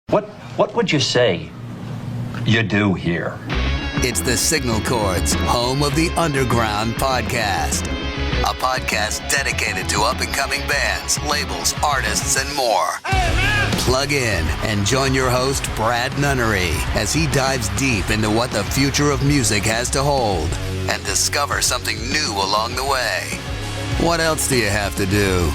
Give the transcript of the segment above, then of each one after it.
What would you say you do here? It's the Signal Chords, home of the Underground podcast. A podcast dedicated to up-and-coming bands, labels, artists, and more. Plug in and join your host, Brad Nunnery, as he dives deep into what the future of music has to hold and discover something new along the way. What else do you have to do?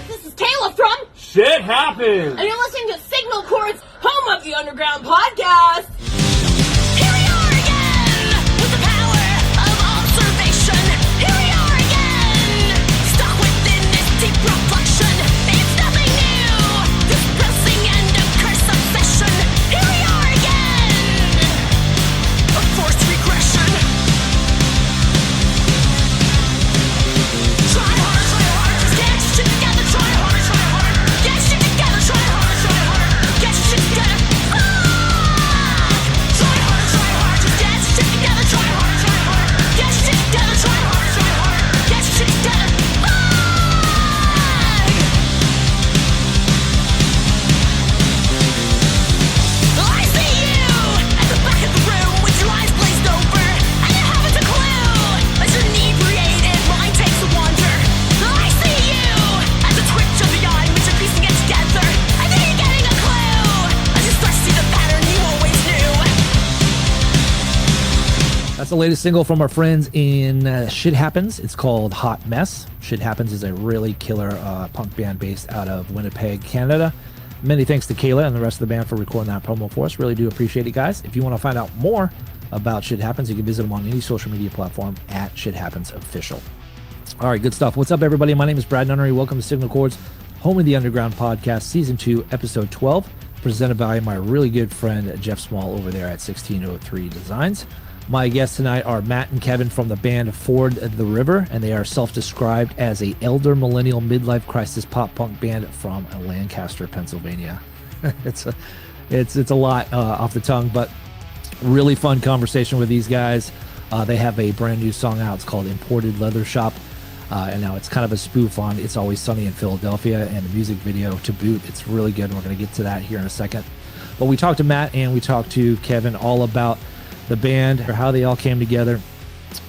This is Kayla from Shit Happens! And you're listening to Signal Chords, home of the Underground podcast. Here we are again, with the power of observation. Here we are again, stuck within this deep reflection. It's nothing new, this pressing and a curse obsession. Here we are again, a forced regression. Try hard, just get shit together. Try hard, get shit together. Try hard, get shit together. Try hard, just get shit together. Try hard, get shit together. Try hard, get shit together. I see you at the back of the room with your eyes glazed over, and you haven't a clue as your inebriated mind takes a wander. I see you at the twitch of the eye when you're piecing it together, and then you're getting a clue as you start to see the pattern you always knew. That's the latest single from our friends in Shit Happens. It's called Hot Mess. Shit Happens is a really killer punk band based out of Winnipeg, Canada. Many thanks to Kayla and the rest of the band for recording that promo for us. Really do appreciate it, guys. If you want to find out more about Shit Happens, you can visit them on any social media platform at Shit Happens Official. All right, good stuff. What's up, everybody? My name is Brad Nunnery. Welcome to Signal Chords, home of the Underground podcast, season 2, episode 12, presented by my really good friend Jeff Small over there at 1603 Designs. My guests tonight are Matt and Kevin from the band Ford the River, and they are self-described as a elder millennial midlife crisis pop punk band from Lancaster, Pennsylvania. It's a lot off the tongue, but really fun conversation with these guys. They have a brand new song out. It's called Imported Leather Shop, and now it's kind of a spoof on It's Always Sunny in Philadelphia, and the music video to boot. It's really good, and we're going to get to that here in a second. But we talked to Matt and we talked to Kevin all about the band, or how they all came together,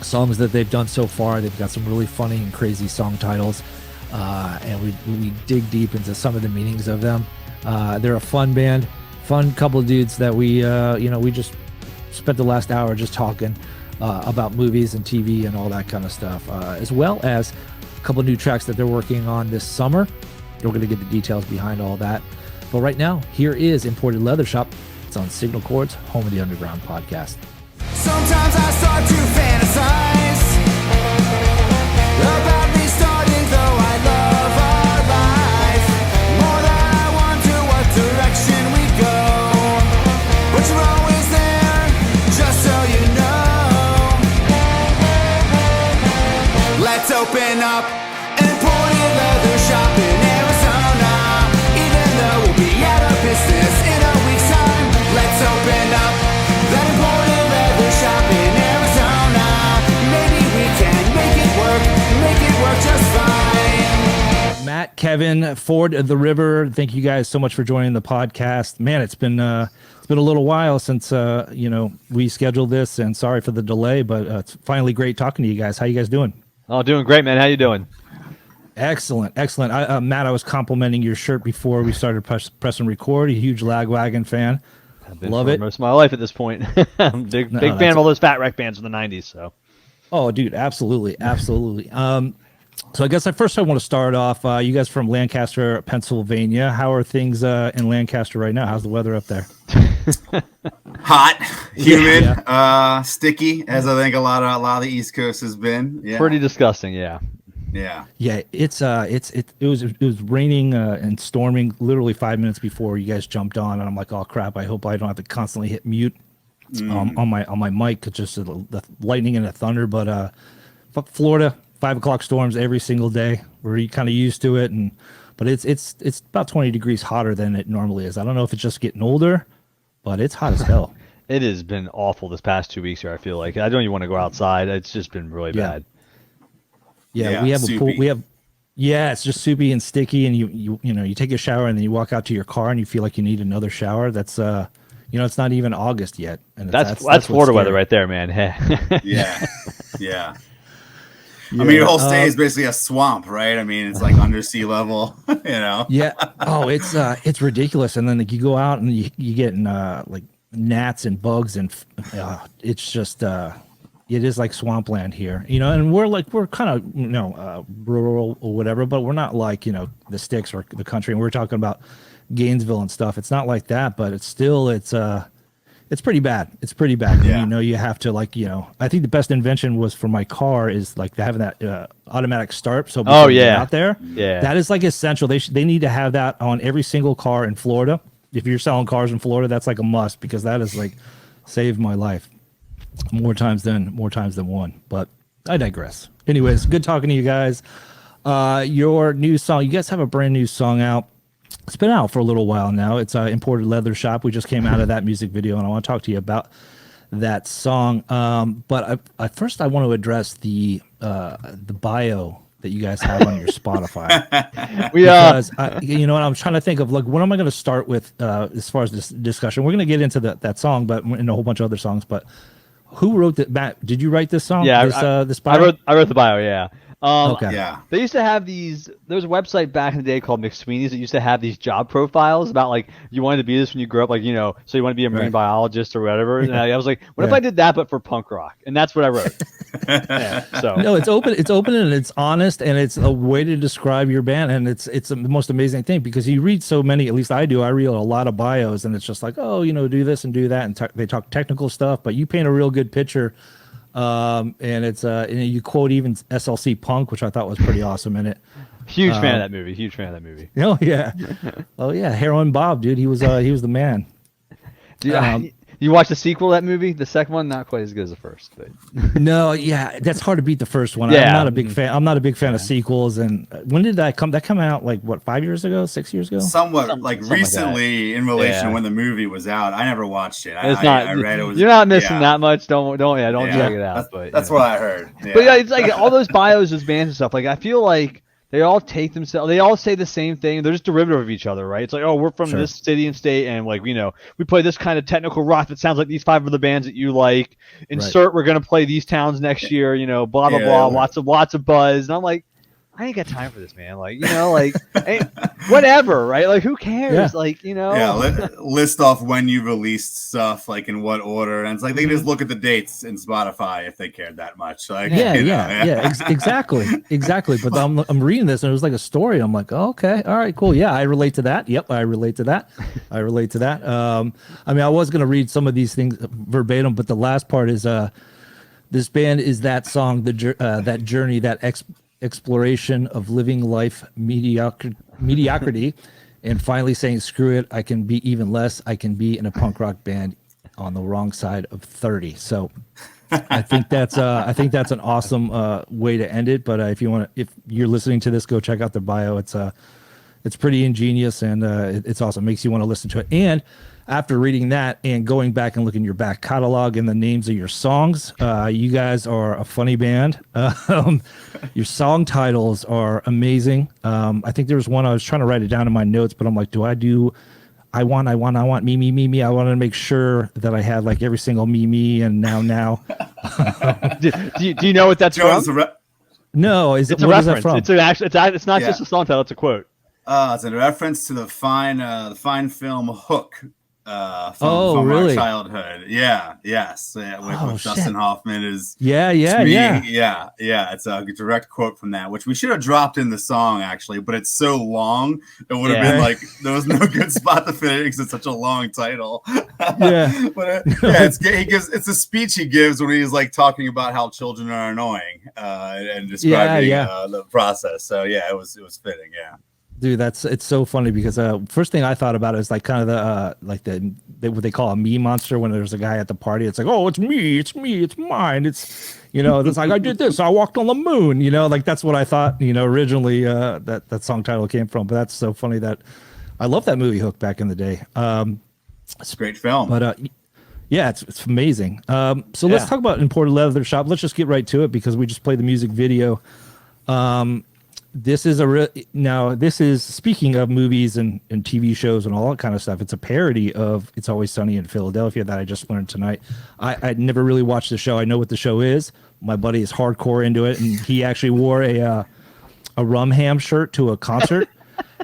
songs that they've done so far. They've got some really funny and crazy song titles, and we dig deep into some of the meanings of them. They're a fun band, fun couple of dudes that we just spent the last hour just talking about movies and TV and all that kind of stuff, as well as a couple of new tracks that they're working on this summer. We're going to get the details behind all that. But right now, here is Imported Leather Shop. It's on Signal Chords, home of the Underground podcast. Sometimes I start to fantasize about restarting, though I love our life more than I wonder what direction we go. But you're always there, just so you know. Let's open up Imported Leather Shop in Arizona, even though we'll be out of business in a week's time. Let's open up that Imported Leather Shop in Arizona. Maybe we can make it work just fine. Matt, Kevin, Ford the River, thank you guys so much for joining the podcast. Man, it's been a little while since we scheduled this, and sorry for the delay, but it's finally great talking to you guys. How you guys doing? Oh, doing great, man. How you doing? Excellent. Matt, I was complimenting your shirt before we started press and record. A huge Lagwagon fan. I've been Love for it. most of my life at this point. I'm big fan of all those Fat Wreck bands from the 90s. So. Oh, dude, absolutely. So I guess I want to start off. You guys from Lancaster, Pennsylvania. How are things in Lancaster right now? How's the weather up there? Hot, humid, Yeah. sticky, as I think a lot of the East Coast has been. Yeah. Pretty disgusting, yeah. Yeah. Yeah, it was raining and storming literally 5 minutes before you guys jumped on, and I'm like, oh crap! I hope I don't have to constantly hit mute on my mic. It's just the lightning and the thunder. But Florida, 5 o'clock storms every single day. We're kind of used to it, but it's about 20 degrees hotter than it normally is. I don't know if it's just getting older, but it's hot as hell. It has been awful this past 2 weeks here. I feel like I don't even want to go outside. It's just been really bad. Yeah, we have a pool. Yeah, it's just soupy and sticky, and you take a shower and then you walk out to your car and you feel like you need another shower. That's it's not even August yet, and That's what's Florida weather scary. right there, man. Yeah. Yeah. I mean, your whole state is basically a swamp, right? I mean, it's like under sea level, Yeah. Oh, it's ridiculous. And then like, you go out and you get like gnats and bugs, and it's just it is like swampland here, and we're kind of rural or whatever, but we're not like the sticks or the country. And we're talking about Gainesville and stuff. It's not like that, but it's pretty bad. It's pretty bad. Yeah. You have to I think the best invention was for my car is like having that automatic start. So before you get out there, that is like essential. They need to have that on every single car in Florida. If you're selling cars in Florida, that's like a must, because that is like saved my life more times than one. But I digress. Anyways, good talking to you guys. Your new song, you guys have a brand new song out. It's been out for a little while now. It's Imported Leather Shop. We just came out of that music video, and I want to talk to you about that song. But first I want to address the bio that you guys have on your Spotify. Because I'm trying to think of like, what am I going to start with as far as this discussion? We're going to get into that song, but in a whole bunch of other songs. But who wrote that? Matt, did you write this song? Yeah, this bio? I wrote the bio. Yeah. Okay. Yeah. They used to have these. There was a website back in the day called McSweeney's that used to have these job profiles about like you wanted to be this when you grew up, like so you want to be a marine biologist or whatever. And I was like, what if I did that but for punk rock? And that's what I wrote. So no, it's open and it's honest, and it's a way to describe your band, and it's the most amazing thing, because you read so many. At least I do. I read a lot of bios, and it's just like, do this and do that, and they talk technical stuff, but you paint a real good picture. And it's and you quote even SLC Punk, which I thought was pretty awesome in it. Huge fan of that movie. Huge fan of that movie. Oh yeah, Heroin Bob, dude. He was the man. Dude, you watched the sequel to that movie? The second one, not quite as good as the first. But no, yeah, that's hard to beat the first one. Yeah. I'm not a big fan. I'm not a big fan of sequels. And when did that come? That come out like what, 5 years ago, 6 years ago? Somewhat like recently in relation Yeah. when the movie was out. I never watched it. it's I read it was. You're not missing yeah. that much. Don't Yeah. check it out. That's what I heard. Yeah. But yeah, it's like all those bios as bands and stuff. Like I feel like they all take themselves. They all say the same thing. They're just derivative of each other, right? It's like, oh, we're from this city and state, and like we play this kind of technical rock that sounds like these 5 other bands that you like. Insert, we're gonna play these towns next year. Blah blah blah. Lots of buzz. And I'm like, I ain't got time for this, man. Like, hey, whatever, right? Like, who cares? Yeah. Like, Yeah, list off when you released stuff, like in what order, and it's like they can just look at the dates in Spotify if they cared that much. Like, exactly. But I'm reading this, and it was like a story. I'm like, oh, okay, all right, cool. Yeah, I relate to that. Yep, I relate to that. I mean, I was gonna read some of these things verbatim, but the last part is this band is that song, that journey, that exploration of living life mediocrity, and finally saying screw it, I can be even less. I can be in a punk rock band on the wrong side of 30. So I think that's an awesome way to end it. But if you're listening to this, go check out their bio. It's pretty ingenious, and it's awesome. Makes you want to listen to it. And after reading that and going back and looking at your back catalog and the names of your songs, you guys are a funny band. Your song titles are amazing. I think there was one I was trying to write it down in my notes, but I'm like, I want me. I want to make sure that I had like every single me and now. do you know what that's from? No, It's a reference. It's not just a song title. It's a quote. It's a reference to the fine film Hook. From really? our childhood. With Dustin Hoffman is yeah. It's a direct quote from that, which we should have dropped in the song actually, but it's so long it would have been like there was no good spot to fit it because it's such a long title. But it's a speech he gives when he's like talking about how children are annoying and describing the process. So it was fitting. Dude, it's so funny because first thing I thought about is like kind of the what they call a me monster when there's a guy at the party. It's like, oh, it's me, it's mine. It's it's like I did this, I walked on the moon. Like that's what I thought. Originally that song title came from. But that's so funny that I love that movie Hook back in the day. It's a great film. But it's amazing. So let's talk about Imported Leather Shop. Let's just get right to it because we just played the music video. this is this is speaking of movies and TV shows and all that kind of stuff. It's a parody of It's Always Sunny in Philadelphia that I just learned tonight. I never really watched the show. I know what the show is. My buddy is hardcore into it, and he actually wore a rum ham shirt to a concert.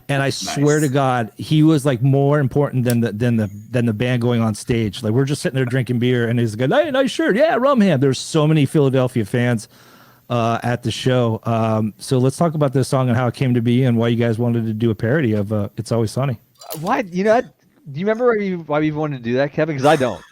And I swear to God, he was like more important than the band going on stage. Like we're just sitting there drinking beer, and he's like, "Hey, nice shirt, yeah, rum ham." There's so many Philadelphia fans at the show. So let's talk about this song and how it came to be, and why you guys wanted to do a parody of "It's Always Sunny." Why? Do you remember why we wanted to do that, Kevin? Because I don't.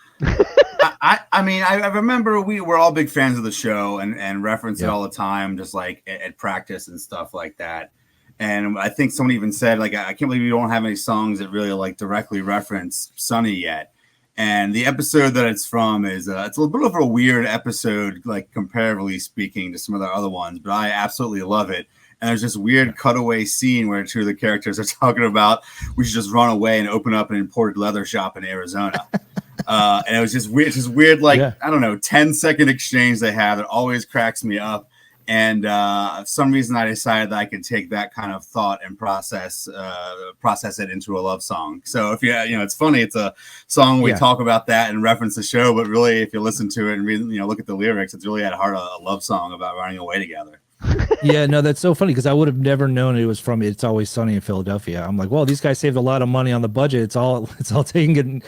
I mean, I remember we were all big fans of the show and reference it all the time, just like at practice and stuff like that. And I think someone even said, like, I can't believe you don't have any songs that really like directly reference Sunny yet. And the episode that it's from is it's a little bit of a weird episode, like comparatively speaking to some of the other ones, but I absolutely love it. And there's this weird cutaway scene where two of the characters are talking about we should just run away and open up an imported leather shop in Arizona. And it was just weird. It's just weird, like, I don't know, 10-second exchange they have that always cracks me up. And for some reason I decided that I could take that kind of thought and process it into a love song. So if it's funny, it's a song we talk about that and reference the show, but really if you listen to it and read, look at the lyrics, it's really at heart a love song about running away together. Yeah, no, that's so funny because I would have never known it was from It's Always Sunny in Philadelphia. I'm like, well, these guys saved a lot of money on the budget. It's all taking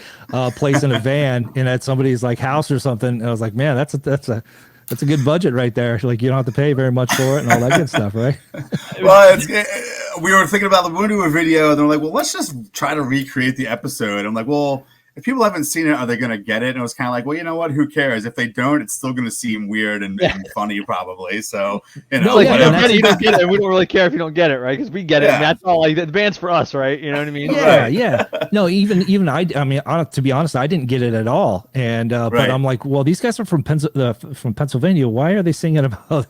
place in a van and at somebody's like house or something. And I was like, man, that's a good budget right there. Like you don't have to pay very much for it and all that good stuff, right? Well, we were thinking about we want to do a video, and they're like, well, let's just try to recreate the episode. I'm like, well, if people haven't seen it, are they going to get it? And it was kind of like, well, you know what? Who cares? If they don't, it's still going to seem weird and funny, probably. So, whatever. You don't get it. We don't really care if you don't get it, right? Because we get it. And that's all. Like the band's for us, right? You know what I mean? Yeah. No, even I mean, to be honest, I didn't get it at all. And but I'm like, well, these guys are from Pennsylvania. Why are they singing about?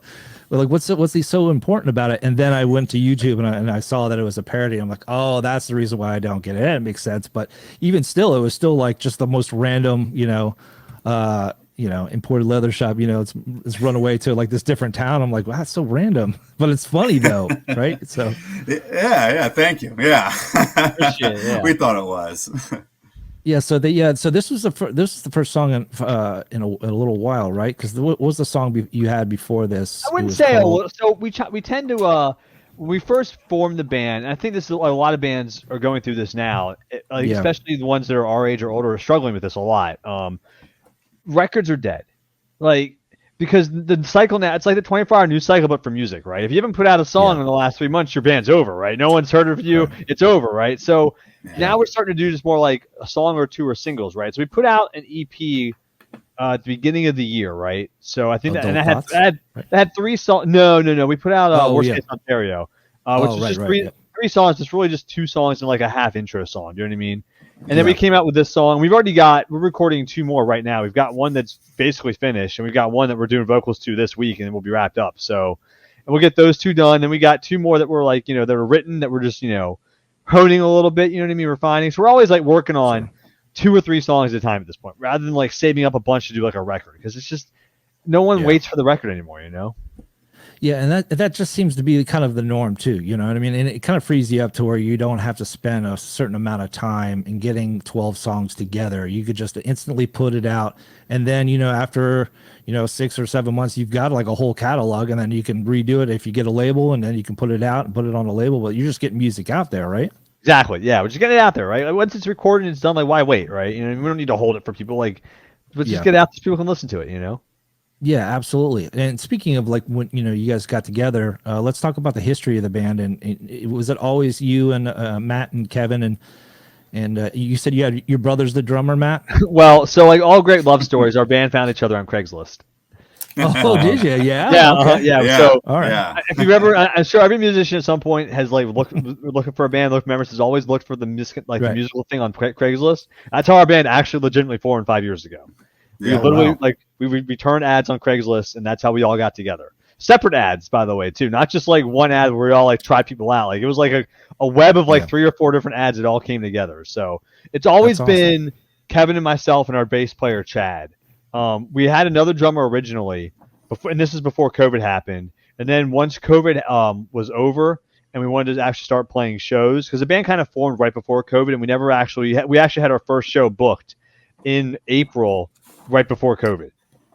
Like, what's so important about it? And then I went to YouTube and I saw that it was a parody. I'm like, oh, that's the reason why I don't get it. It makes sense. But even still, it was still like just the most random, imported leather shop. It's run away to like this different town. I'm like, wow, that's so random, but it's funny though, right? So, yeah. Thank you. Yeah, we thought it was. Yeah, so this was the first song in a little while, right? Because what was the song you had before this? I wouldn't say a little. So we tend to when we first formed the band, and I think this is a lot of bands are going through this now, especially the ones that are our age or older are struggling with this a lot. Records are dead, like because the cycle now it's like the 24-hour news cycle, but for music, right? If you haven't put out a song in the last 3 months, your band's over, right? No one's heard of you, it's over, right? So. Now we're starting to do just more like a song or two or singles, right? So we put out an EP at the beginning of the year, right? So I think that had 3 songs. No. We put out Worst Case Ontario, which is just three songs. It's really just 2 songs and like a half intro song. Do you know what I mean? And then we came out with this song. We're recording 2 more right now. We've got one that's basically finished, and we've got one that we're doing vocals to this week, and then we'll be wrapped up. So, and we'll get those 2 done. Then we got 2 more that were like, that are written that we're just, honing a little bit, you know what I mean, refining. So we're always like working on 2 or 3 songs at a time at this point, rather than like saving up a bunch to do like a record, because it's just no one waits for the record anymore, Yeah, and that just seems to be kind of the norm too, you know what I mean? And it kind of frees you up to where you don't have to spend a certain amount of time in getting 12 songs together. You could just instantly put it out, and then after 6 or 7 months, you've got like a whole catalog, and then you can redo it if you get a label, and then you can put it out and put it on a label. But you're just getting music out there, right? Exactly. Yeah, we're just getting it out there, right? Like once it's recorded and it's done, like why wait, right? We don't need to hold it for people. Like, let's just get it out so people can listen to it, Yeah, absolutely. And speaking of like when you guys got together, let's talk about the history of the band. And was it always you and Matt and Kevin and you said you had your brother's the drummer, Matt? Well, so like all great love stories, our band found each other on Craigslist. Oh, did you? Yeah. Yeah. Okay. Yeah. So, all right. If you ever, I'm sure every musician at some point has like looking for a band. Members has always looked for the the musical thing on Craigslist. That's how our band actually legitimately 4 and 5 years ago. We literally we would return ads on Craigslist, and that's how we all got together. Separate ads, by the way, too. Not just like one ad where we all like try people out. Like it was like a web of like 3 or 4 different ads that all came together. So it's always been Kevin and myself and our bass player Chad. We had another drummer originally, and this is before COVID happened. And then once COVID was over, and we wanted to actually start playing shows, because the band kind of formed right before COVID, and we actually had our first show booked in April, right before COVID.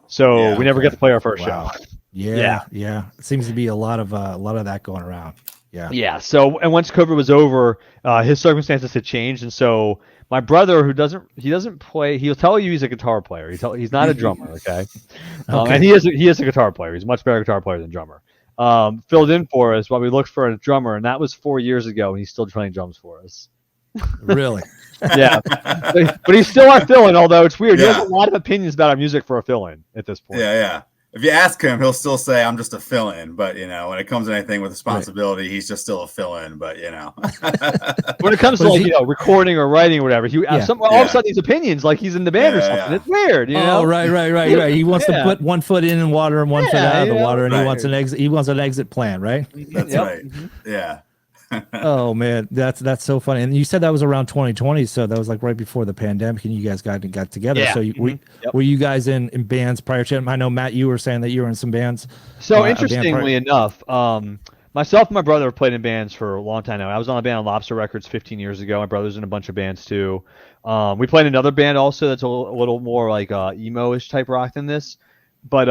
So we never got to play our first show. Yeah. It seems to be a lot of that going around. Yeah. So, and once COVID was over, his circumstances had changed, and so my brother, who doesn't play, he'll tell you he's a guitar player. He's not a drummer, okay? And he is a guitar player. He's a much better guitar player than drummer. Filled in for us while we looked for a drummer, and that was 4 years ago, and he's still playing drums for us. Really? Yeah, but he's still our fill-in. Although it's weird, he has a lot of opinions about our music for a fill-in at this point. Yeah. If you ask him, he'll still say, "I'm just a fill-in." But when it comes to anything with responsibility, he's just still a fill-in. But when it comes to recording or writing or whatever, all of a sudden these opinions like he's in the band or something. Yeah. It's weird, Oh, right. He wants to put 1 foot in water and 1 foot out of the water, and he wants an exit. He wants an exit plan, right? That's right. Yeah. Oh man, that's so funny. And you said that was around 2020, so that was like right before the pandemic, and you guys got together. Yeah. So were you guys in bands prior to it? I know, Matt, you were saying that you were in some bands. So interestingly enough, myself and my brother have played in bands for a long time now. I was on a band on Lobster Records 15 years ago. My brother's in a bunch of bands too. We played in another band also that's a little more like emo-ish type rock than this. But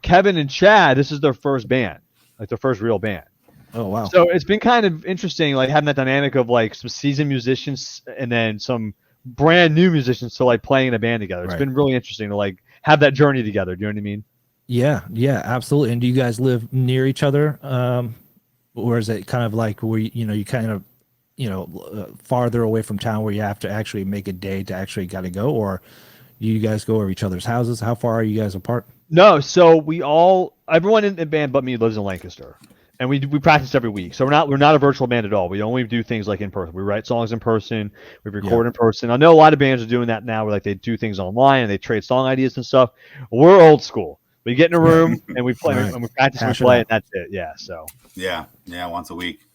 Kevin and Chad, this is their first band, like their first real band. Oh wow! So it's been kind of interesting, like having that dynamic of like some seasoned musicians and then some brand new musicians to like playing in a band together. It's been really interesting to like have that journey together. Do you know what I mean? Yeah, absolutely. And do you guys live near each other, or is it kind of like where you kind of farther away from town where you have to actually make a day to actually got to go, or do you guys go over each other's houses? How far are you guys apart? No, so everyone in the band but me lives in Lancaster. And we practice every week, so we're not a virtual band at all. We only do things like in person. We write songs in person. We record in person. I know a lot of bands are doing that now, where like they do things online and they trade song ideas and stuff. We're old school. We get in a room and we play and we practice and we play, and that's it. Yeah. So. Yeah, once a week.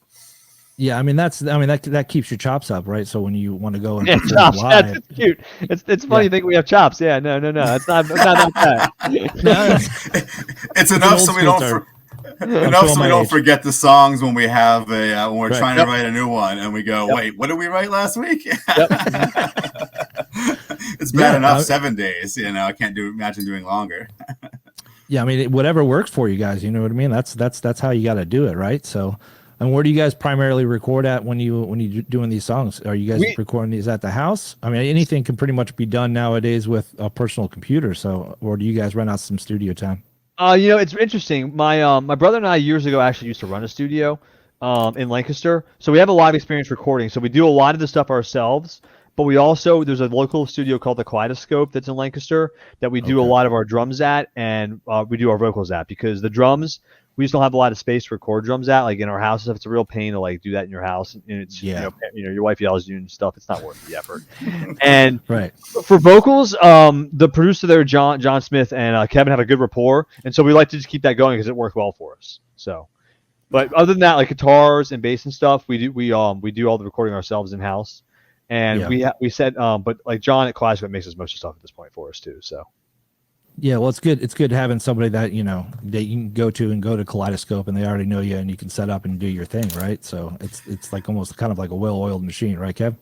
Yeah, that keeps your chops up, right? So when you want to go and chops, live, that's cute. It's funny you think we have chops. Yeah, no, it's not that bad. It's enough so we don't. Enough so we don't forget the songs when we have when we're trying to write a new one and we go, wait, what did we write last week? It's bad enough 7 days, I can't imagine doing longer. Yeah, I mean, whatever works for you guys, you know what I mean? That's how you got to do it, right? So, and where do you guys primarily record at when you're doing these songs? Are you guys recording these at the house? I mean, anything can pretty much be done nowadays with a personal computer. So, or do you guys rent out some studio time? It's interesting. My brother and I years ago actually used to run a studio in Lancaster, so we have a lot of experience recording. So we do a lot of the stuff ourselves, but there's a local studio called the Kaleidoscope that's in Lancaster that we do a lot of our drums at, and we do our vocals at, because the drums, we just don't have a lot of space to record drums at, like in our house. It's a real pain to like do that in your house, and it's your wife yells at you and stuff. It's not worth the effort. And for vocals, the producer there, John Smith, and Kevin have a good rapport, and so we like to just keep that going because it worked well for us. So, but other than that, like guitars and bass and stuff, we do all the recording ourselves in house, and we said, but like John at Kaleidoscope makes us most of the stuff at this point for us too. So. Yeah, well, it's good. It's good having somebody that that you can go to Kaleidoscope, and they already know you, and you can set up and do your thing, right? So it's like almost kind of like a well-oiled machine, right, Kev?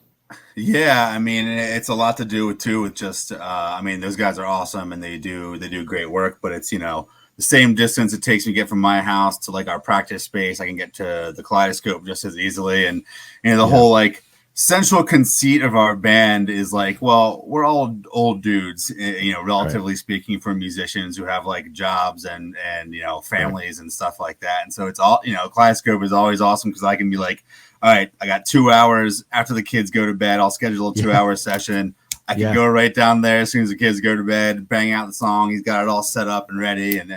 Yeah, I mean, it's a lot to do with just those guys are awesome and they do great work, but it's the same distance it takes me to get from my house to like our practice space. I can get to the Kaleidoscope just as easily, and the whole like central conceit of our band is like, well, we're all old dudes, relatively speaking, for musicians who have like jobs and families and stuff like that. And so it's all, Kaleidoscope is always awesome because I can be like, all right, I got 2 hours after the kids go to bed. I'll schedule a 2-hour session. I can go right down there as soon as the kids go to bed, bang out the song. He's got it all set up and ready, and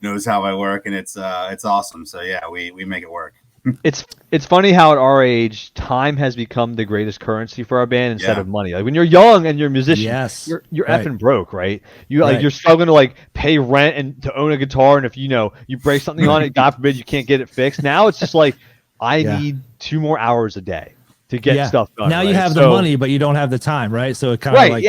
knows how I work, and it's awesome. So yeah, we make it work. It's funny how at our age, time has become the greatest currency for our band instead of money. Like when you're young and you're a musician, you're effing broke, right? You're struggling to like pay rent and to own a guitar, and if you break something on it, God forbid you can't get it fixed. Now it's just like I need 2 more hours a day. to get stuff done. Now you have the money, but you don't have the time, right? So it kind of like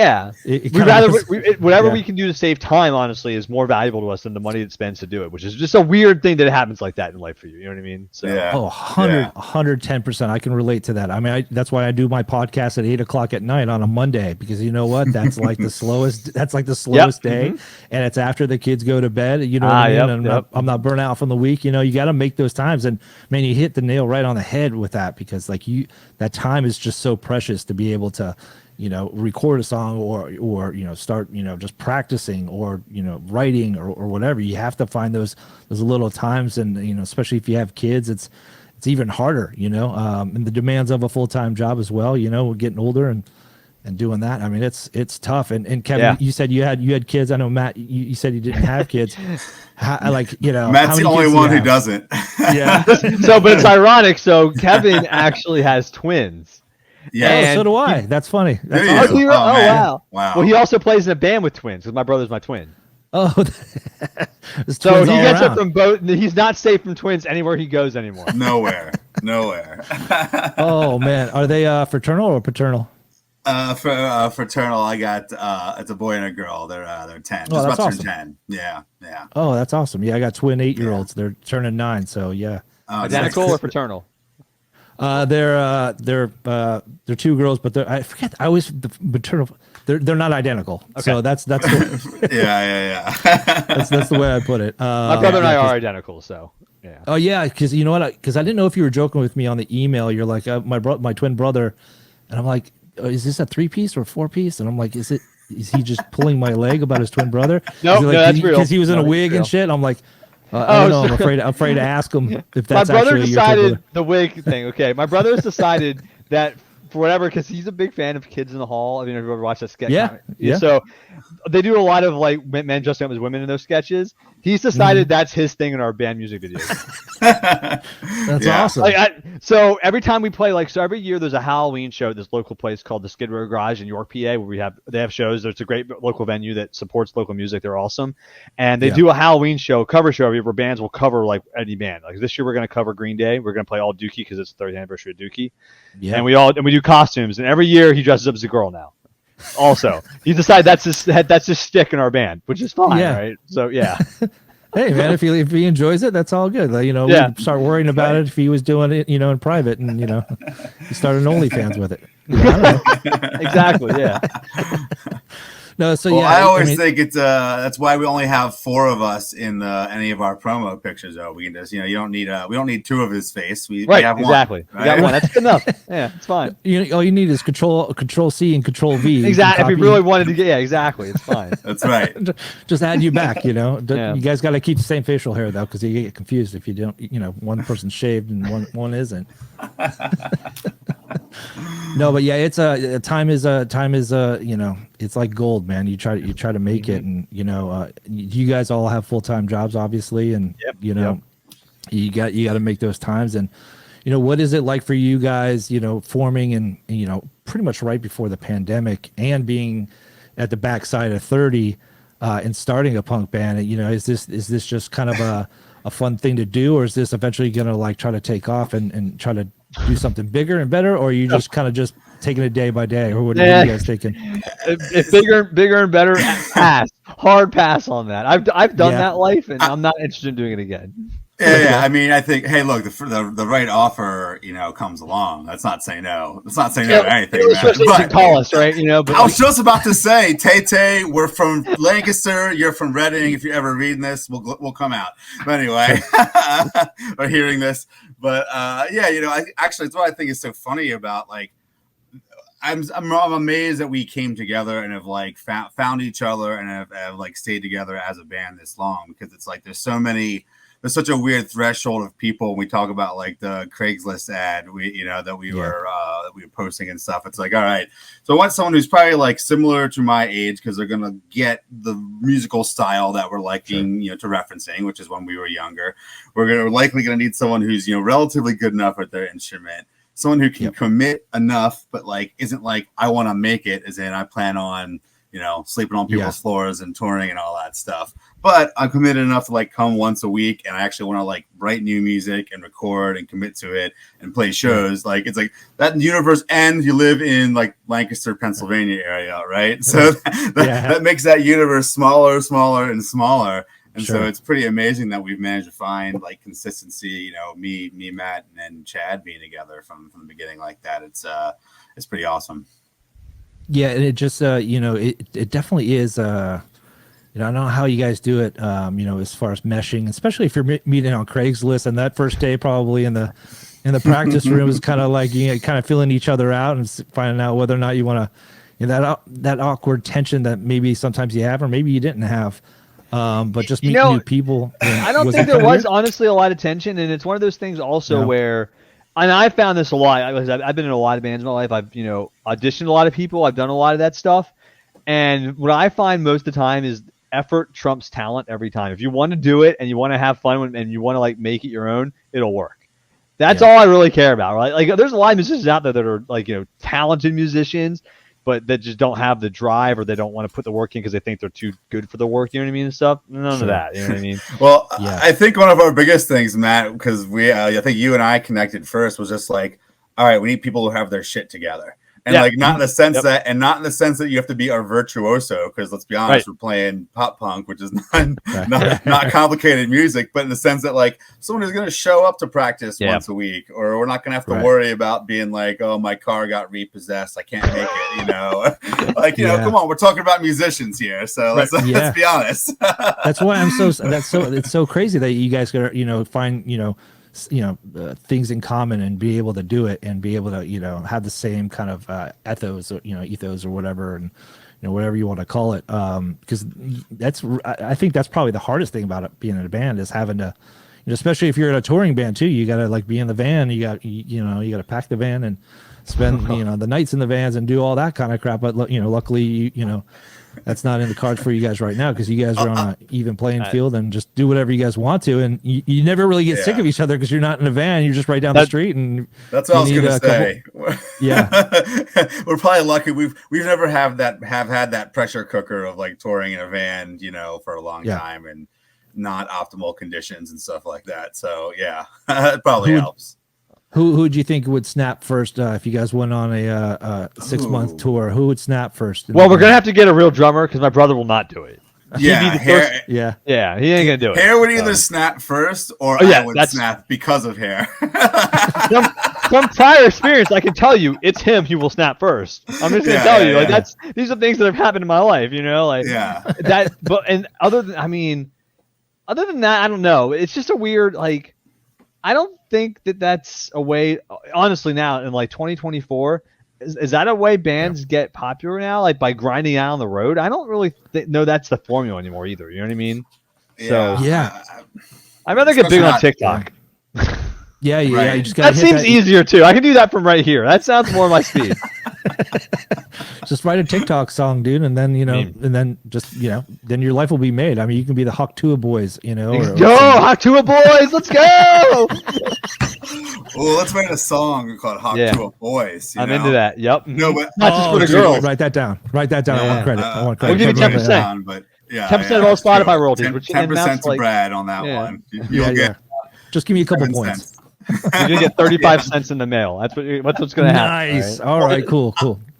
We'd rather whatever we can do to save time. Honestly, is more valuable to us than the money it spends to do it, which is just a weird thing that happens like that in life for you. You know what I mean? So, 110%. I can relate to that. I mean, that's why I do my podcast at 8:00 at night on a Monday, because you know what? That's like the slowest. That's like the slowest day, and it's after the kids go to bed. You know what I mean? I'm not burnt out from the week. You know, you got to make those times, and man, you hit the nail right on the head with that, because like that time is just so precious to be able to, you know, record a song or you know, start, you know, just practicing or, you know, writing or whatever. You have to find those little times, and you know, especially if you have kids, it's even harder, you know, and the demands of a full-time job as well. You know, we're getting older and doing that. I mean, it's tough. And Kevin, you said you had kids. I know Matt, you said you didn't have kids. Like, you know, Matt's the only one who doesn't. Yeah. So, but it's ironic. So Kevin actually has twins. Yeah. So do I. That's funny. That's awesome. Oh, wow. Wow. Well, he also plays in a band with twins, because my brother's my twin. Oh, so he gets it from both. He's not safe from twins anywhere he goes anymore. Nowhere. Oh man, are they fraternal or paternal? For fraternal, I got it's a boy and a girl. They're 10. Oh, Just about awesome. to turn 10. Yeah. Oh, that's awesome. Yeah, I got twin 8-year-olds. They're turning 9. So yeah. Identical or fraternal? They're 2 girls, but I forget. I always the maternal. They're not identical. Okay. So that's the, yeah. that's the way I put it. My brother and I are identical. So yeah. Oh yeah, because you know what? Because I didn't know if you were joking with me on the email. You're like my twin brother, and I'm like, is this a 3-piece or 4-piece? And I'm like, is he just pulling my leg about his twin brother? No, like, that's real. Because he was in a wig and shit. I'm like, I don't know. I'm afraid to ask him if that's my brother actually decided the wig thing. Okay, my brother has decided that for whatever, because he's a big fan of Kids in the Hall. I mean, have you ever watched that sketch? Yeah. So they do a lot of like men dressing up as women in those sketches. He's decided that's his thing in our band music videos. That's awesome. So every time we play, so every year there's a Halloween show at this local place called the Skid Row Garage in York, PA, where they have shows. It's a great local venue that supports local music. They're awesome, and they do a Halloween cover show every year where bands will cover like any band. Like this year we're going to cover Green Day. We're going to play all Dookie because it's the 30th anniversary of Dookie. Yeah, and we do costumes, and every year he dresses up as a girl now. Also, he decided that's his shtick in our band, which is fine, right? So yeah. Hey man, if he enjoys it, that's all good. You know, we start worrying about it if he was doing it, you know, in private, and you know, he started an OnlyFans with it. Exactly. Yeah. No, so well, I always think it's that's why we only have 4 of us in any of our promo pictures. Though we can just, you know, we don't need 2 of his face. We have exactly. One, right? We got one. That's good enough. Yeah, it's fine. All you need is control C and control V. Exactly. If you really wanted to get, exactly. It's fine. That's right. Just add you back. You know, you guys got to keep the same facial hair though, because you get confused if you don't. You know, one person's shaved and one isn't. No, but yeah, it's time is you know, it's like gold, man. You try to make it, and you know, you guys all have full-time jobs, obviously, and you know, you got to make those times. And you know, what is it like for you guys, you know, forming and you know, pretty much right before the pandemic, and being at the backside of 30 and starting a punk band? You know, is this just kind of a fun thing to do, or is this eventually gonna like try to take off and try to do something bigger and better, or are you just kind of just taking it day by day, or what are you guys taking? If bigger and better, hard pass on that. I've done that life, and I'm not interested in doing it again. Yeah. I mean, I think, hey, look, the right offer, you know, comes along. Let's not say no. Let's not say no to anything. But call us, right? You know. But I was just about to say, Tay, we're from Lancaster. You're from Reading. If you're ever reading this, we'll come out. But anyway, or hearing this. But yeah, you know, actually, it's what I think is so funny about like. I'm amazed that we came together and have like found each other and have like stayed together as a band this long, because it's like there's such a weird threshold of people when we talk about like the Craigslist ad that we were posting and stuff. It's like, all right, so I want someone who's probably like similar to my age, because they're gonna get the musical style that we're liking, you know, to referencing, which is when we were younger. We're likely gonna need someone who's, you know, relatively good enough at their instrument. Someone who can commit enough, but like isn't like I want to make it, as in I plan on sleeping on people's floors and touring and all that stuff. But I'm committed enough to like come once a week, and I actually want to like write new music and record and commit to it and play shows. Like it's like that universe ends. You live in like Lancaster, Pennsylvania area, right? So that makes that universe smaller, and smaller. And so it's pretty amazing that we've managed to find like consistency. Me, Matt, and then Chad being together from the beginning like that. It's pretty awesome. Yeah, and it just it definitely is. I don't know how you guys do it. As far as meshing, especially if you're meeting on Craigslist, and that first day probably in the practice room is kind of like kind of feeling each other out and finding out whether or not you want to that awkward tension that maybe sometimes you have or maybe you didn't have. But just meeting new people. I don't think there was honestly a lot of tension, and it's one of those things also where. And I found this a lot. I've been in a lot of bands in my life. I've, auditioned a lot of people. I've done a lot of that stuff. And what I find most of the time is effort trumps talent every time. If you want to do it and you want to have fun and you want to like make it your own, it'll work. That's all I really care about, right? Like there's a lot of musicians out there that are like, talented musicians, but that just don't have the drive or they don't want to put the work in because they think they're too good for the work, you know what I mean, and stuff. None of that, you know what I mean? Well, I think one of our biggest things, Matt, because I think you and I connected first, was just like, all right, we need people who have their shit together. And like not in the sense that you have to be a virtuoso, because let's be honest, we're playing pop punk, which is not complicated music, but in the sense that like someone is going to show up to practice once a week, or we're not going to have to worry about being like, oh, my car got repossessed, I can't make it, come on, we're talking about musicians here, so let's be honest. That's why it's so crazy that you guys gotta find things in common and be able to do it and be able to have the same kind of ethos or whatever, and whatever you want to call it, because I think that's probably the hardest thing about it being in a band is having to, especially if you're in a touring band too, you gotta like be in the van, you gotta pack the van and spend the nights in the vans and do all that kind of crap, but luckily that's not in the cards for you guys right now, because you guys are on an even playing field and just do whatever you guys want to, and you never really get sick of each other because you're not in a van, you're just right down the street. And that's what I was gonna say. We're probably lucky we've never had that pressure cooker of like touring in a van for a long time and not optimal conditions and stuff like that, so it probably helps. Who do you think would snap first if you guys went on a 6-month tour? Who would snap first? Well, we're gonna have to get a real drummer because my brother will not do it. He ain't gonna do it. Hair would either snap first, or I would snap because of hair. From prior experience, I can tell you it's him who will snap first. I'm just gonna tell you, like these are things that have happened in my life, that. But other than that, I don't know. It's just a weird like. I don't think that's a way, honestly, now in like 2024, is that a way bands get popular now? Like by grinding out on the road? I don't really know that's the formula anymore either. You know what I mean? Yeah. So, I'd rather get big on TikTok. Yeah. You just that seems easier too. I can do that from right here. That sounds more my speed. Just write a TikTok song, dude, and then then your life will be made. I mean, you can be the Hawk Tua Boys, Hawk Tua Boys, let's go! Well, let's write a song called Hawk Tua Boys. I'm into that. Yep. No, but not just for the girls. Write that down. I want credit. We'll give you 10%. But 10% of all Spotify royalties. 10% to Brad on that one. You'll get. Just give me a couple points. You're gonna get 35 cents in the mail. That's what's gonna happen. Nice. All right. Cool.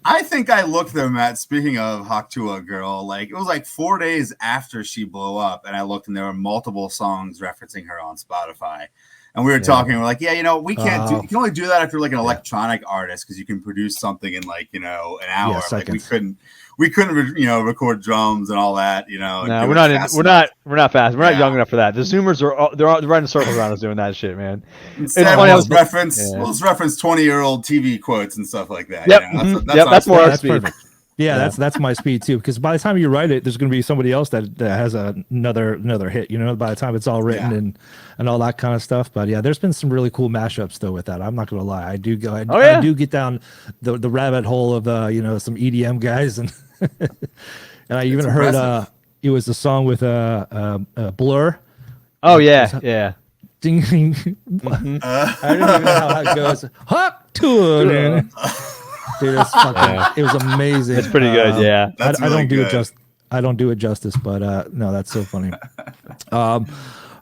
I think I looked though, Matt. Speaking of Hawk Tua Girl, like it was like 4 days after she blew up, and I looked, and there were multiple songs referencing her on Spotify. And we were talking. We're like, we can't do. You can only do that if you're like an electronic artist, because you can produce something in like an hour. Like we couldn't record drums and all that. No, we're not fast. We're not young enough for that. The Zoomers they're running circles around us doing that shit, man. Instead, let's reference 20-year-old TV quotes and stuff like that. Yep, that's more our speed. Perfect. Yeah, that's my speed too. Because by the time you write it, there's going to be somebody else that has another hit. By the time it's all written and all that kind of stuff. But there's been some really cool mashups though with that. I'm not going to lie. I do get down the rabbit hole of some EDM guys and and I even heard it was a song with Blur. Oh yeah. Ding ding. I don't even know how it goes. Hawk Tua. Dude, it's fucking, it was amazing. It's pretty good, yeah. That's I don't really do it good. just. I don't do it justice, but no, that's so funny. All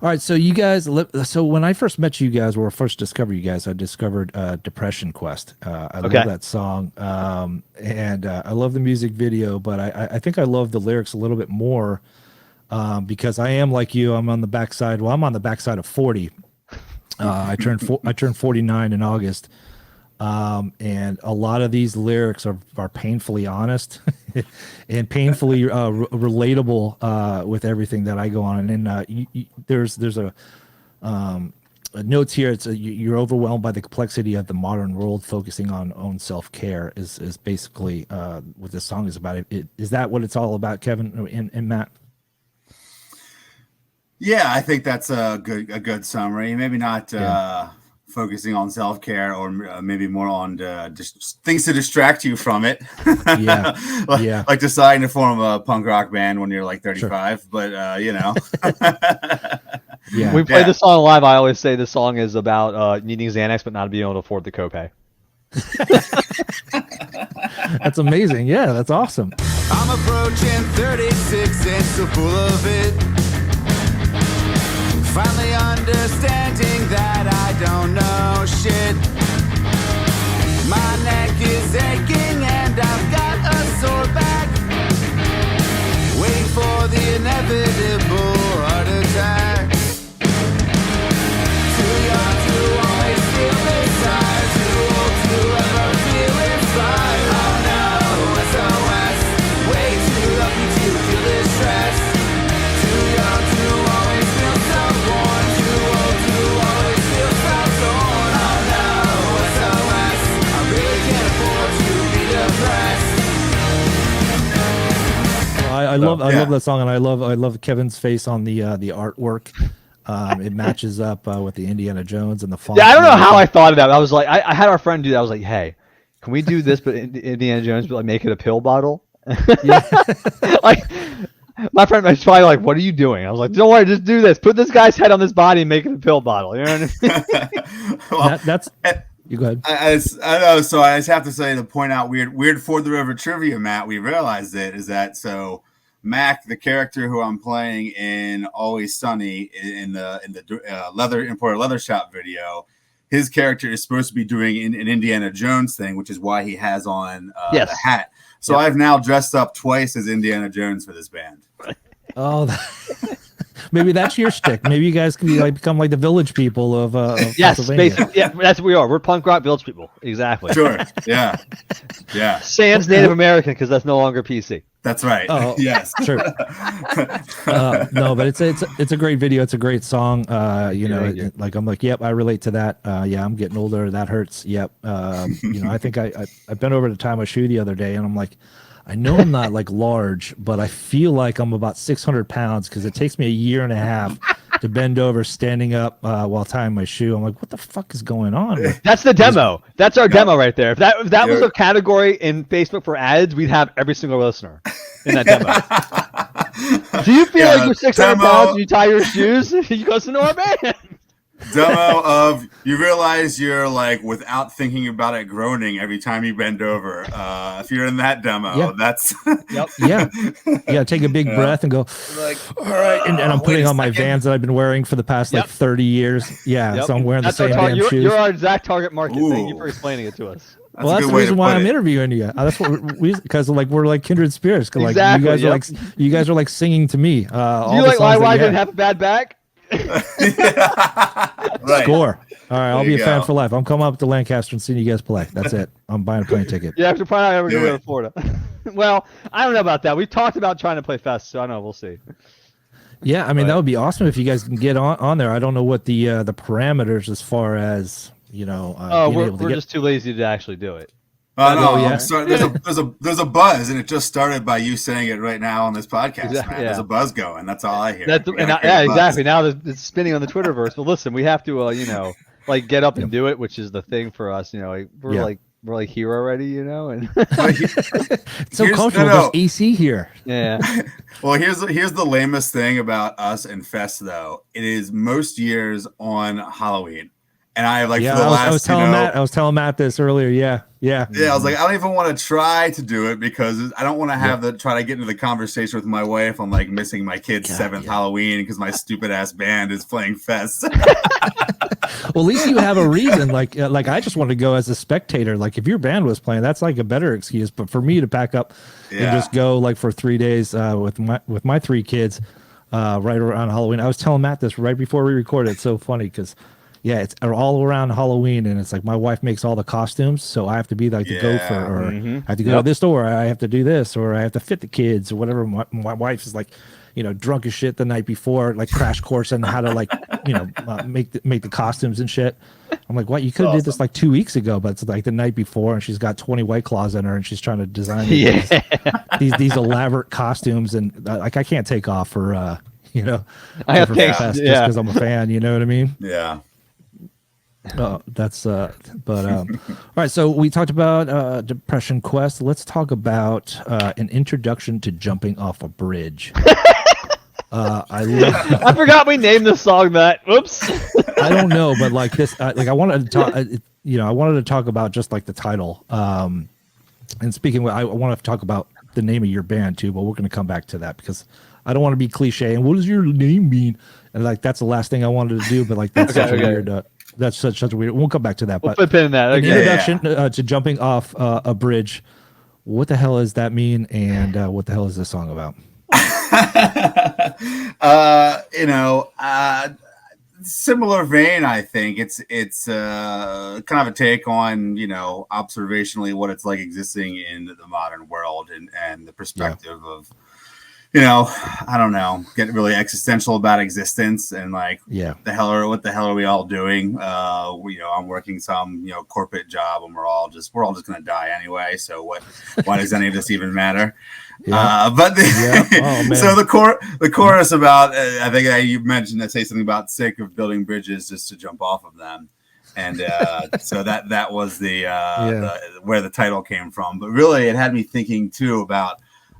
right, so you guys. So when I first met you guys, or first discovered you guys, I discovered "Depression Quest." I love that song, and I love the music video. But I think I love the lyrics a little bit more because I am like you. I'm on the backside. Well, I'm on the backside of 40. I turned 49 in August. And a lot of these lyrics are painfully honest and painfully relatable with everything that I go on. And there's a notes here. It's you're overwhelmed by the complexity of the modern world. Focusing on own self-care is basically what this song is about. Is that what it's all about, Kevin and Matt? Yeah, I think that's a good summary. Maybe not focusing on self-care, or maybe more on just things to distract you from it. Like deciding to form a punk rock band when you're like 35. Sure. But you know, we play this song live. I always say this song is about needing Xanax but not being able to afford the copay. That's amazing. Yeah, that's awesome. I'm approaching 36 and so full of it. Finally understanding that I don't know shit. My neck is aching and I've got a sore back. Waiting for the inevitable heart attack. Too young to always feel inside. Too old to ever feel inspired. Oh no, SOS. Way too lucky to feel this stress. Too young to always feel so born. Too old to always feel so torn. Oh no, SOS. I really can't afford to be depressed. I love that song, and I love Kevin's face on the artwork. It matches up with the Indiana Jones and the font. Yeah, I don't know how I thought of that. I was like, I had our friend do that. I was like, hey, can we do this, but Indiana Jones, but like make it a pill bottle? Like, my friend was probably like, what are you doing? I was like, don't worry, just do this. Put this guy's head on this body and make it a pill bottle. You know what I mean? Well, that's. You go ahead. I know. So I just have to say, to point out weird For the River trivia, Matt. We realized is that so Mac, the character who I'm playing in Always Sunny in the imported leather shop video, his character is supposed to be doing an Indiana Jones thing, which is why he has on the hat. So I've now dressed up twice as Indiana Jones for this band. Oh, maybe that's your shtick. Maybe you guys can become like the village people of yes, Pennsylvania. basically, yeah, that's what we are. We're punk rock village people. Exactly. Sure. Yeah. Sans Native American, because that's no longer PC. That's right. Oh, yes. Sure. No, but it's a great video. It's a great song. Like I'm like, yep, I relate to that. Yeah, I'm getting older. That hurts. Yep. I think I bent over to tie my shoe the other day, and I'm like, I know I'm not like large, but I feel like I'm about 600 pounds because it takes me a year and a half to bend over standing up while tying my shoe. I'm like, what the fuck is going on? That's the demo. That's our demo right there. If that was a category in Facebook for ads, we'd have every single listener in that demo. Do you feel like you're 600 pounds and you tie your shoes? You listen to our band. Demo of you realize you're like without thinking about it groaning every time you bend over. If you're in that demo, that's take a big breath and go like, all right, and I'm putting on my Vans that I've been wearing for the past like 30 years. So I'm wearing the same damn shoes. You're our exact target market. Thank you for explaining it to us. That's the reason why I'm interviewing you. That's what because we're like kindred spirits. Like you guys are like singing to me. Do you like why I didn't have a bad back? Right. Score. All right, I'll be a fan for life. I'm coming up to Lancaster and seeing you guys play. That's it. I'm buying a plane ticket. Yeah, after probably ever go to Florida. Well, I don't know about that. We've talked about trying to play fest, so I don't know. We'll see. Yeah, I mean that would be awesome if you guys can get on there. I don't know what the parameters as far as we're just too lazy to actually do it. I'm sorry. There's a buzz, and it just started by you saying it right now on this podcast. Exactly, man. There's a buzz going. That's all I hear. Exactly. Now it's spinning on the Twitterverse. But listen, we have to, get up and do it, which is the thing for us. We're like here already, and it's so comfortable. There's AC here. Yeah. Well, here's the lamest thing about us and Fest, though. It is most years on Halloween. And I for the last. I was telling Matt this earlier. Yeah. Yeah. Yeah, I was like, I don't even want to try to do it because I don't want to have try to get into the conversation with my wife on like missing my kid's 7th Halloween because my stupid ass band is playing fest. Well, at least you have a reason. Like I just want to go as a spectator. Like if your band was playing, that's like a better excuse. But for me to pack up and just go like for 3 days with my 3 kids right around Halloween. I was telling Matt this right before we recorded. It's so funny because it's all around Halloween, and it's like my wife makes all the costumes, so I have to be like the gopher, or I have to go to this store, I have to do this, or I have to fit the kids, or whatever. My wife is like, drunk as shit the night before, like crash course on how to like, make the costumes and shit. I'm like, what? You could have did this like 2 weeks ago, but it's like the night before, and she's got 20 White Claws in her, and she's trying to design these elaborate costumes, and like I can't take off for I have just because I'm a fan. You know what I mean? Yeah. Oh, that's all right. So we talked about Depression Quest. Let's talk about an introduction to jumping off a bridge. I forgot we named the song that. Whoops. I don't know, but like this, like I wanted to talk. I wanted to talk about just like the title. And speaking, I want to talk about the name of your band too, but we're going to come back to that because I don't want to be cliche. And what does your name mean? And like that's the last thing I wanted to do, but like that's such a weird. That's such a weird. We'll come back to that. We'll but put a pin in that. Okay. Introduction to jumping off a bridge. What the hell does that mean? And what the hell is this song about? Similar vein. I think it's kind of a take on observationally what it's like existing in the modern world and the perspective of. I don't know, get really existential about existence and like, what the hell are we all doing? I'm working some, corporate job and we're all just going to die anyway. So why does any of this even matter? So the chorus about, I think you mentioned that say something about sick of building bridges just to jump off of them. And so that was the where the title came from. But really it had me thinking too about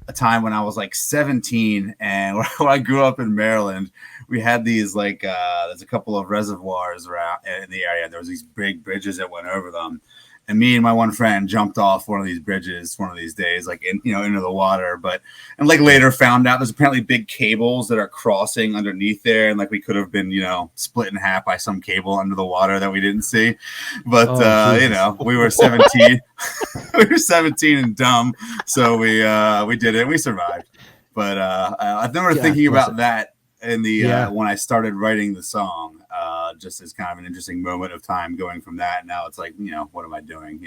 a time when I was like 17 and when I grew up in Maryland, we had these like, there's a couple of reservoirs around in the area. There was these big bridges that went over them. And me and my one friend jumped off one of these bridges one of these days, like into the water. And like later found out there's apparently big cables that are crossing underneath there. And like we could have been, split in half by some cable under the water that we didn't see. But, we were 17. We were 17 and dumb. So we did it and we survived. But I remember thinking about that in the when I started writing the song. Just as kind of an interesting moment of time going from that. Now it's like, what am I doing?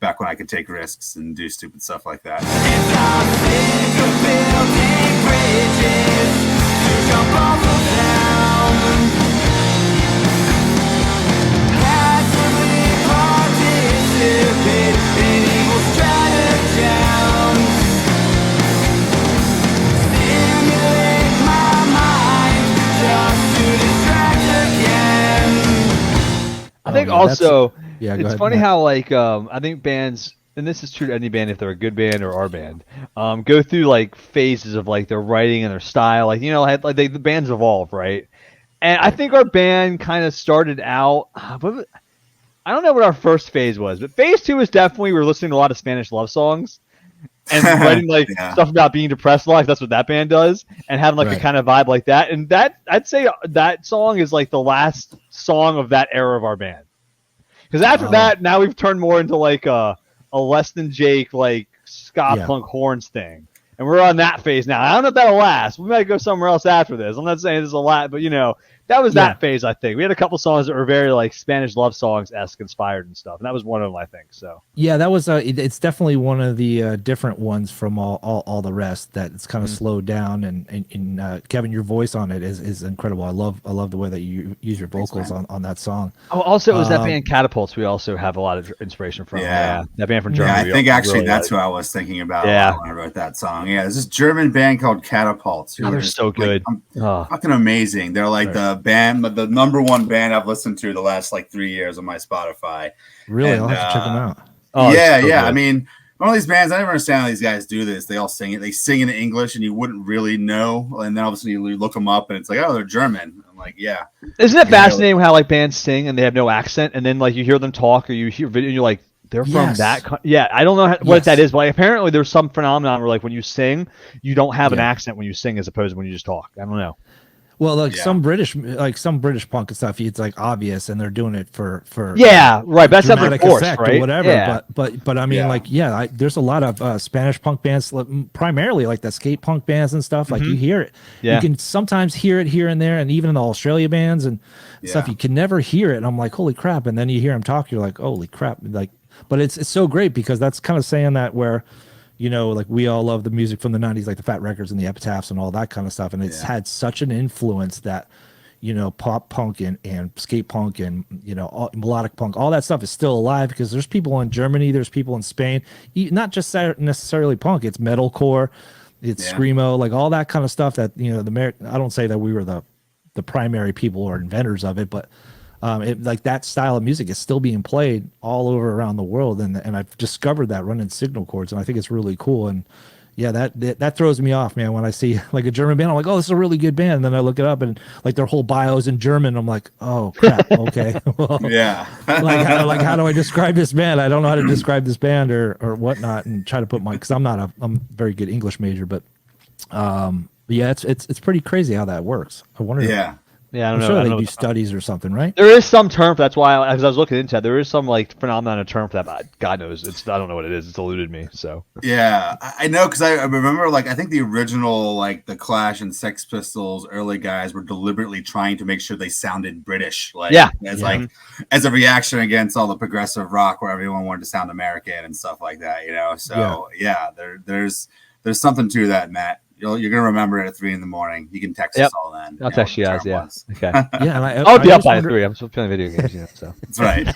Back when I could take risks and do stupid stuff like that. I think also it's funny how like I think bands, and this is true to any band if they're a good band or our band, go through like phases of like their writing and their style, like the bands evolve, right? And I think our band kind of started out. I don't know what our first phase was, but phase 2 was definitely we were listening to a lot of Spanish love songs and writing like stuff about being depressed a lot. That's what that band does, and having like a kind of vibe like that. And that I'd say that song is like the last song of that era of our band. Because after that, now we've turned more into like a Less Than Jake like ska punk horns thing, and we're on that phase now. I don't know if that'll last. We might go somewhere else after this. I'm not saying this is a lot, but that was that phase. I think we had a couple songs that were very like Spanish love songs esque inspired and stuff, and that was one of them, I think. So that was it's definitely one of the different ones from all the rest that it's kind of slowed down. And Kevin, your voice on it is incredible. I love the way that you use your vocals on that song. Oh, also it was that band Catapults. We also have a lot of inspiration from. Yeah, that band from Germany. Yeah, I think actually really that's who I was thinking about when I wrote that song. Yeah, there's this German band called Catapults. They're so good. Fucking amazing. They're like the band, but the number one band I've listened to the last like 3 years on my Spotify. Really? I'll have to check them out. Good. I mean, one of these bands, I never understand how these guys do this. They all sing it. They sing in English and you wouldn't really know. And then all of a sudden you look them up and it's like, oh, they're German. I'm like, yeah. Isn't it fascinating how like bands sing and they have no accent? And then like you hear them talk or you hear video and you're like, they're from Yes. that. Yeah, I don't know what Yes. that is, but like, apparently there's some phenomenon where like when you sing, you don't have an Yeah. accent when you sing as opposed to when you just talk. I don't know. Well, like Yeah. some British punk and stuff, it's like obvious, and they're doing it for Yeah, right. That's something dramatic forced, effect right? or whatever. Yeah. But I mean, Yeah. there's a lot of Spanish punk bands, primarily like the skate punk bands and stuff. Like you hear it, Yeah. you can sometimes hear it here and there, and even in the Australia bands and stuff, Yeah. you can never hear it. And I'm like, holy crap! And then you hear them talk, you're like, holy crap! Like, but it's so great because that's kind of saying that where. Like we all love the music from the 90s, like the Fat Records and the Epitaphs and all that kind of stuff. And it's had such an influence that, pop punk and skate punk and, melodic punk, all that stuff is still alive because there's people in Germany, there's people in Spain, not just necessarily punk, it's metalcore, it's screamo, like all that kind of stuff that, I don't say that we were the primary people or inventors of it, but like that style of music is still being played all over around the world, and I've discovered that running Signal Chords, and I think it's really cool. And yeah, that throws me off, man. When I see like a German band, I'm like, oh, this is a really good band. And then I look it up, and like their whole bio is in German. I'm like, oh crap, okay. Well, Yeah. how do I describe this band? I don't know how to describe this band or whatnot, and try to put because I'm a very good English major, but yeah, it's pretty crazy how that works. I wonder. Yeah. Yeah, I don't I'm know. sure I don't they know. do studies or something, right? There is some term for that's why as I was looking into it, there is some like phenomenon a term for that. But God knows, I don't know what it is. It's eluded me. So Yeah, I know because I remember like I think the original like the Clash and Sex Pistols early guys were deliberately trying to make sure they sounded British, like like as a reaction against all the progressive rock where everyone wanted to sound American and stuff like that, So there's something to that, Matt. You're gonna remember it at 3 a.m. You can text us all then. I'll text you guys. Yeah. Okay. Yeah, and I'll be I up just by wonder- 3. I'm still playing video games. So That's right. I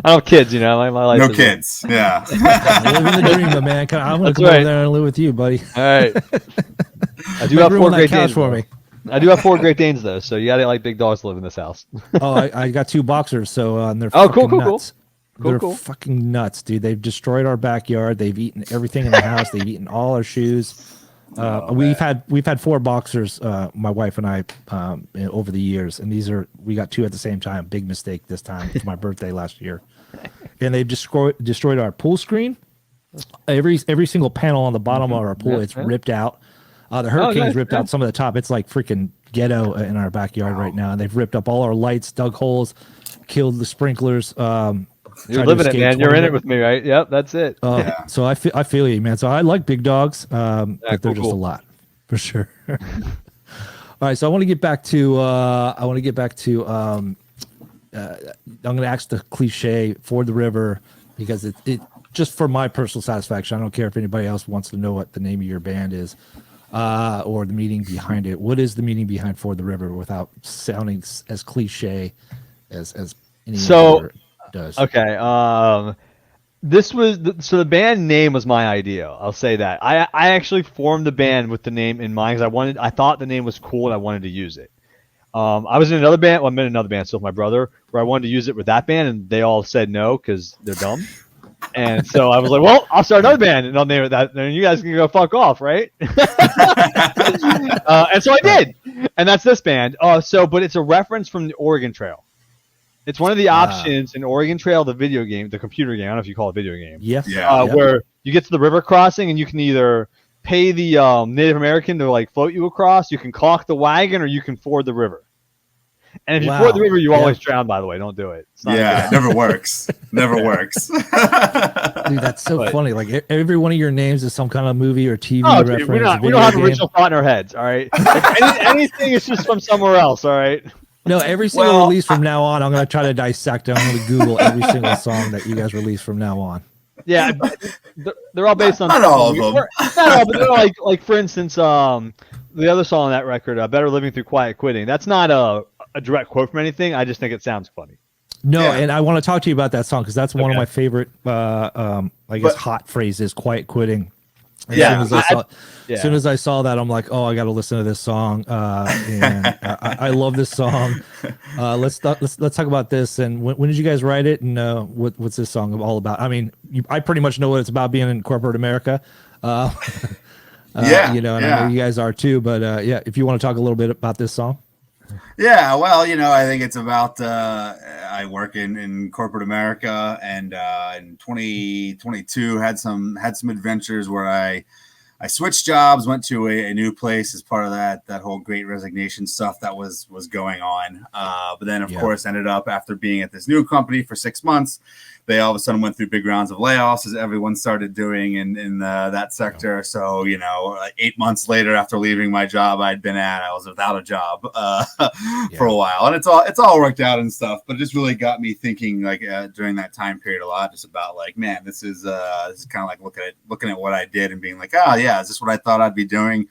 don't have kids. My life. No is kids. Yeah. living the dream, man. I'm gonna That's come right. over there and live with you, buddy. All right. I do Make have room 4 on that Great couch Danes for though. me. I do have 4 Great Danes though, so you gotta like big dogs to live in this house. Oh, I got 2 boxers, so and they're Oh, fucking cool. nuts. They're Cool. fucking nuts, dude. They've destroyed our backyard. They've eaten everything in the house. They've eaten all our shoes. We've had 4 boxers, my wife and I, over the years, and we got 2 at the same time. Big mistake this time for my birthday last year, and they've destroyed our pool screen. Every single panel on the bottom of our pool, it's ripped out. The hurricanes nice. ripped out some of the top. It's like freaking ghetto in our backyard right now, and they've ripped up all our lights, dug holes, killed the sprinklers. You're living it, man. You're in it with me, right? Yep, that's it. So I feel you, man. So I like big dogs, but they're just a lot, for sure. All right, so I want to get back to I'm going to ask the cliche for the river because it just for my personal satisfaction. I don't care if anybody else wants to know what the name of your band is or the meaning behind it. What is the meaning behind For the River without sounding as cliche as anyone ever does? Okay. This was so the band name was my idea. I'll say that. I actually formed the band with the name in mind because I thought the name was cool and I wanted to use it. I was in another band. Well, I'm in another band still with my brother where I wanted to use it with that band and they all said no because they're dumb. And so I was like, well, I'll start another band and I'll name it that. And you guys can go fuck off, right? And so I did. And that's this band. But it's a reference from the Oregon Trail. It's one of the options in Oregon Trail, the video game, the computer game. I don't know if you call it video game. Yes. Where you get to the river crossing and you can either pay the Native American to like float you across, you can caulk the wagon, or you can ford the river. And if you ford the river, you always drown, by the way. Don't do it. It never works. Never works. Dude, that's so funny. Like every one of your names is some kind of movie or TV reference. Dude, we don't have original thought in our heads, all right? Anything is just from somewhere else, all right? No, every single release from now on, I'm going to try to dissect it. I'm going to Google every single song that you guys release from now on. Yeah, they're all based on... Not all of them. Not all, but they're like for instance, the other song on that record, Better Living Through Quiet Quitting, that's not a direct quote from anything. I just think it sounds funny. No, and I want to talk to you about that song because that's one of my favorite, hot phrases, quiet quitting. As soon as I saw that, I'm like, oh, I got to listen to this song. And I love this song. Let's talk about this. And when did you guys write it? And what's this song all about? I mean, I pretty much know what it's about being in corporate America. And I know you guys are too. But if you want to talk a little bit about this song. Yeah, well, I think it's about I work in corporate America, and in 2022 had some adventures where I switched jobs, went to a new place as part of that whole Great Resignation stuff that was going on. But then, of course, ended up after being at this new company for 6 months, they all of a sudden went through big rounds of layoffs, as everyone started doing in that sector. So, 8 months later, after leaving my job I'd been at, I was without a job for a while, and it's all worked out and stuff. But it just really got me thinking, like during that time period, a lot just about like, man, this is kind of like looking at what I did and being like, oh yeah, is this what I thought I'd be doing,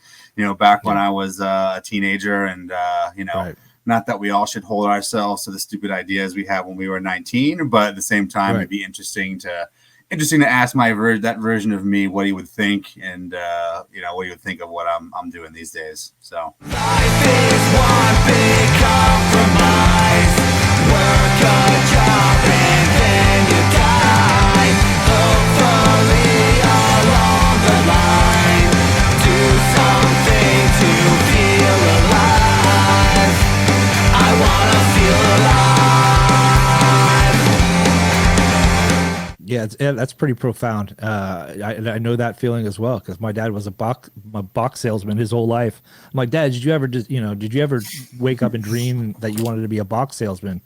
back when I was a teenager, and Right. Not that we all should hold ourselves to the stupid ideas we had when we were 19, but at the same time, it'd be interesting to ask that version of me what he would think, and what he would think of what I'm doing these days. So Life is one big compromise. Work a job and then you die. Hopefully along the line, do something to feel alive. I wanna feel alive. Yeah, that's pretty profound. I know that feeling as well, because my dad was a box salesman his whole life. I'm like, Dad, did you ever wake up and dream that you wanted to be a box salesman?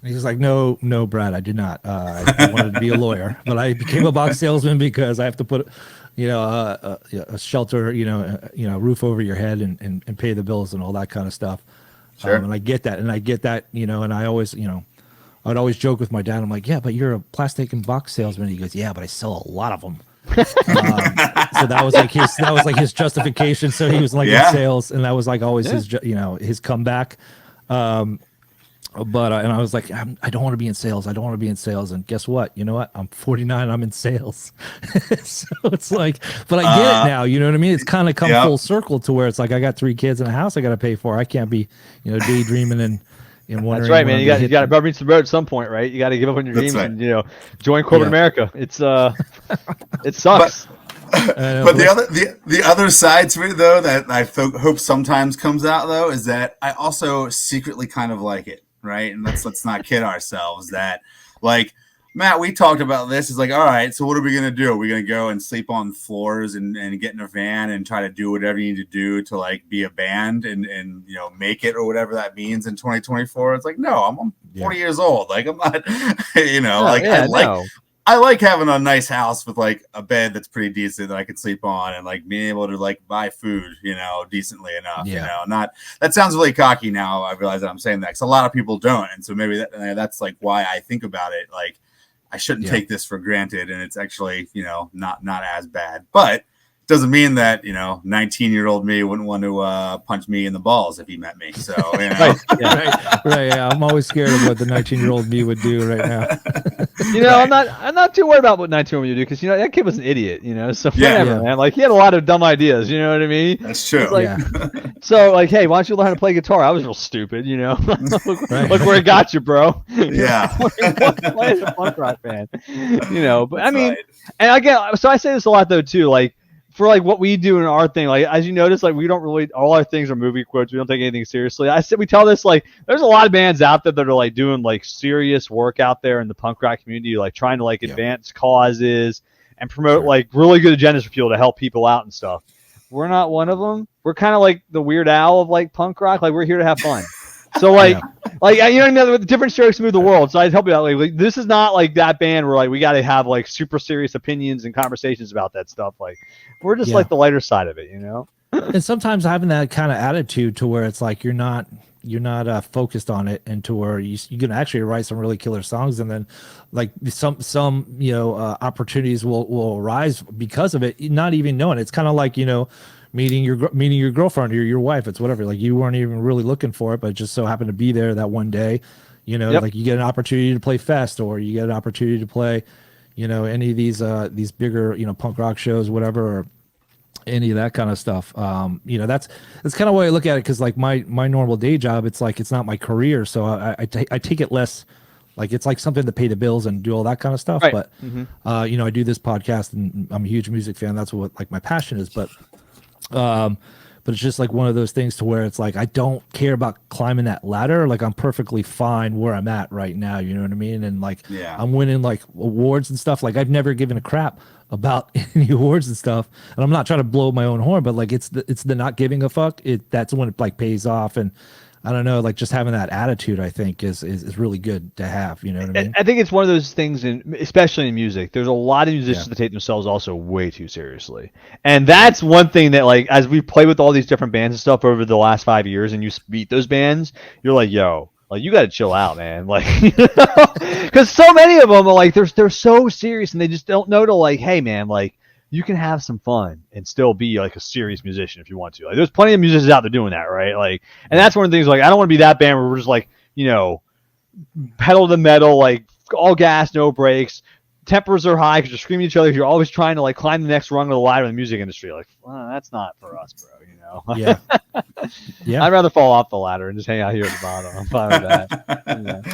And he's like, no, Brad, I did not. I wanted to be a lawyer, but I became a box salesman because I have to put, a shelter, roof over your head and pay the bills and all that kind of stuff. Sure. And I get that, and I always, I'd always joke with my dad. I'm like, yeah, but you're a plastic and box salesman. He goes, yeah, but I sell a lot of them. So that was like his justification. So he was like in sales, and that was like always his comeback. But and I was like, I don't want to be in sales. I don't want to be in sales. And guess what? You know what? I'm 49. I'm in sales. So it's like, but I get it now. You know what I mean? It's kind of come full circle to where it's like, I got 3 kids and a house I got to pay for. I can't be, daydreaming and wondering. That's right, man. You got to rubber meets the road at some point, right? You got to give up on your dreams and join corporate America. It's it sucks. But the other side to it, though, that I hope sometimes comes out, though, is that I also secretly kind of like it, right? And let's not kid ourselves that, like, Matt, we talked about this. It's like, all right, so what are we going to do? Are we going to go and sleep on floors and get in a van and try to do whatever you need to do to, like, be a band and make it or whatever that means in 2024? It's like, no, I'm 40 years old. Like, I'm not, I like having a nice house with, like, a bed that's pretty decent that I could sleep on, and, like, being able to, like, buy food, decently enough, not, that sounds really cocky now. I realize that I'm saying that because a lot of people don't. And so maybe that's like why I think about it. Like, I shouldn't take this for granted, and it's actually, not as bad. But it doesn't mean that, 19-year-old me wouldn't want to punch me in the balls if he met me. So, right, yeah. I'm always scared of what the 19-year-old me would do right now. I'm not too worried about what 19-year-old you do, because that kid was an idiot. So whatever, man. Like, he had a lot of dumb ideas. You know what I mean? That's true. Like, so, like, hey, why don't you learn how to play guitar? I was real stupid. Look where it got you, bro. Yeah. Why is a punk rock band? But I mean, and again, so I say this a lot though too, like, for like what we do in our thing, like, as you notice, like, we don't really, all our things are movie quotes. We don't take anything seriously. We tell this, like, there's a lot of bands out there that are like doing like serious work out there in the punk rock community, like trying to like advance causes and promote like really good agendas for people to help people out and stuff. We're not one of them. We're kind of like the Weird Al of like punk rock. Like, we're here to have fun. So like the different strokes move the world. So I'd help you out. Like, this is not like that band where like we got to have like super serious opinions and conversations about that stuff. Like, we're just like the lighter side of it, And sometimes having that kind of attitude to where it's like you're not focused on it, and to where you can actually write some really killer songs, and then like some opportunities will arise because of it, not even knowing. It's kind of like meeting your girlfriend or your wife. It's whatever. Like, you weren't even really looking for it, but it just so happened to be there that one day. Like, you get an opportunity to play Fest, or you get an opportunity to play, any of these bigger, punk rock shows, whatever, or any of that kind of stuff. That's kind of why I look at it, because like my normal day job, it's like, it's not my career, so I take it less. Like, it's like something to pay the bills and do all that kind of stuff. Right. But I do this podcast, and I'm a huge music fan. That's what like my passion is. But but it's just like one of those things to where it's like I don't care about climbing that ladder. Like I'm perfectly fine where I'm at right now. You know what I mean? And like I'm winning like awards and stuff. Like I've never given a crap about any awards and stuff. And I'm not trying to blow my own horn, but like it's the not giving a fuck. That's when it like pays off. And I don't know, like just having that attitude, I think is really good to have. You know what I mean? I think it's one of those things, especially in music. There's a lot of musicians that take themselves also way too seriously, and that's one thing that, like, as we play with all these different bands and stuff over the last 5 years, and you beat those bands, you're like, yo, like you got to chill out, man. Like, because so many of them are like they're so serious, and they just don't know to like, hey, man, like. You can have some fun and still be like a serious musician if you want to. Like, there's plenty of musicians out there doing that, right? Like, and that's one of the things. Like, I don't want to be that band where we're just like, you know, pedal to the metal, like all gas, no brakes. Tempers are high because you're screaming at each other. You're always trying to like climb the next rung of the ladder in the music industry. Like, well, that's not for us, bro. You know? Yeah. Yeah. I'd rather fall off the ladder and just hang out here at the bottom. I'm fine with that.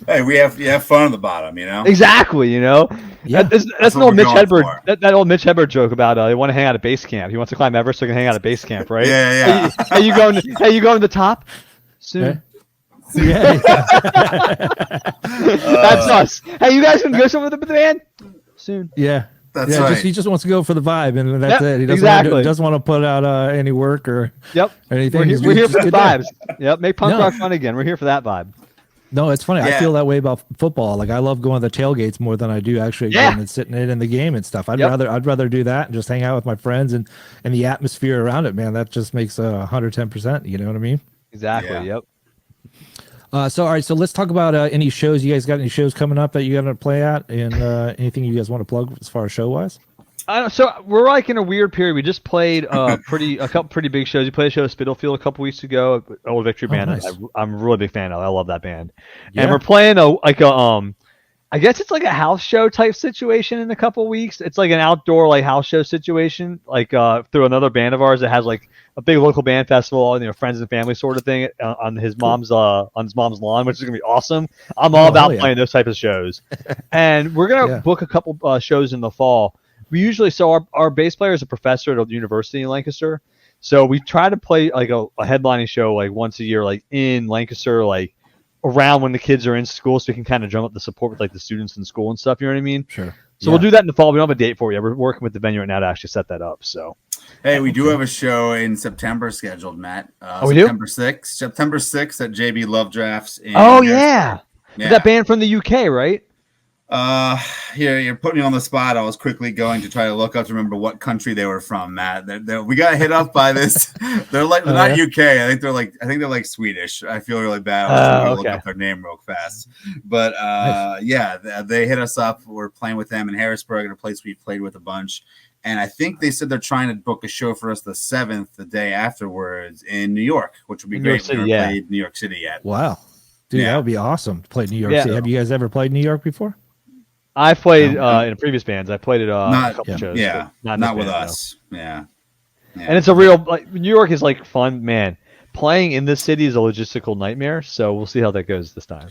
Hey, you have fun at the bottom, you know. Exactly, you know. Yeah. That's an old Mitch Hedberg. That old Mitch Hedberg joke about they want to hang out at base camp. He wants to climb Everest, so he can hang out at base camp, right? Yeah. Hey, you going to the top soon? Yeah. That's us. Hey, you guys can go somewhere with the band soon. Yeah. That's right. He just wants to go for the vibe, and that's it. He doesn't want to put out any work or anything. We're here for the vibes. Yep, make punk rock fun again. We're here for that vibe. No, it's funny. I feel that way about football. Like I love going to the tailgates more than I do actually going and sitting in the game and stuff. I'd rather do that and just hang out with my friends and the atmosphere around it, man. That just makes 110%. You know what I mean? Exactly. Yeah. Yep. So all right, so let's talk about any shows. You guys got any shows coming up that you got to play at, and anything you guys want to plug as far as show wise? So we're like in a weird period. We just played a couple pretty big shows. We played a show at Spitalfield a couple weeks ago. Old Victory Band. Nice. I'm a really big fan of. I love that band. Yeah. And we're playing I guess it's like a house show type situation in a couple weeks. It's like an outdoor like house show situation, like through another band of ours that has like a big local band festival, friends and family sort of thing on his mom's lawn, which is gonna be awesome. I'm all about playing those type of shows, and we're gonna book a couple shows in the fall. We usually our bass player is a professor at a university in Lancaster, so we try to play like a headlining show like once a year, like in Lancaster, like around when the kids are in school, so we can kind of drum up the support with like the students in school and stuff. You know what I mean? Sure. So we'll do that in the fall. We don't have a date for you. We're working with the venue right now to actually set that up. So, hey, we do have a show in September scheduled, Matt. We September 6th. September 6th at JB Love Drafts. Yeah. That band from the UK, right? You're putting me on the spot. I was quickly going to try to look up to remember what country they were from, Matt. We got hit up by this. They're not UK. I think they're like Swedish. I feel really bad. I was going to look up their name real fast. But they hit us up. We're playing with them in Harrisburg, at a place we've played with a bunch. And I think they said they're trying to book a show for us the 7th, the day afterwards, in New York, which would be great. We've never played New York City yet. Wow. Dude, that would be awesome to play New York City. Have you guys ever played New York before? I played in previous bands. I played it a couple shows. Yeah, not with us. No. Yeah. And it's a real New York is like fun, man. Playing in this city is a logistical nightmare. So we'll see how that goes this time.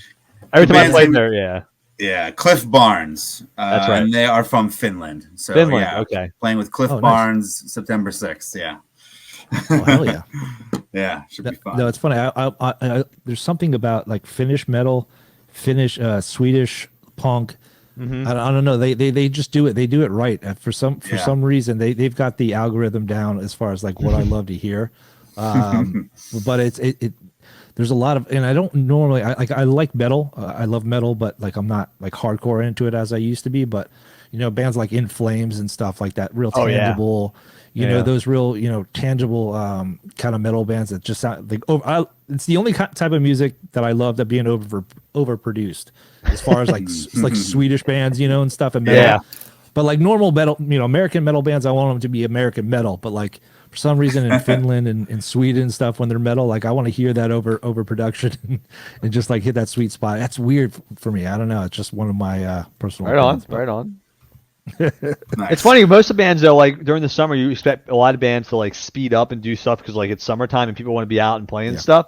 Every time I played there, Yeah, Cliff Barnes. That's right. And they are from Finland. So okay. Playing with Cliff Barnes, September 6th. Yeah. Oh, hell yeah. Yeah, should be fun. No, it's funny. I there's something about like Finnish metal, Swedish punk. Mm-hmm. I don't know. They just do it. They do it right. For some reason, they've got the algorithm down as far as like what I love to hear. But it there's a lot of, and I don't normally I like metal. I love metal, but like I'm not like hardcore into it as I used to be. But bands like In Flames and stuff like that, real tangible. Those real, tangible kind of metal bands that just sound like it's the only type of music that I love that being overproduced as far as like like Swedish bands, and stuff and metal. Yeah. But like normal metal, American metal bands, I want them to be American metal. But like for some reason in Finland and Sweden and stuff, when they're metal, like I want to hear that overproduction and just like hit that sweet spot. That's weird for me. I don't know. It's just one of my personal. Right on. Nice. It's funny, most of the bands though, like during the summer you expect a lot of bands to like speed up and do stuff because like it's summertime and people want to be out and playing stuff,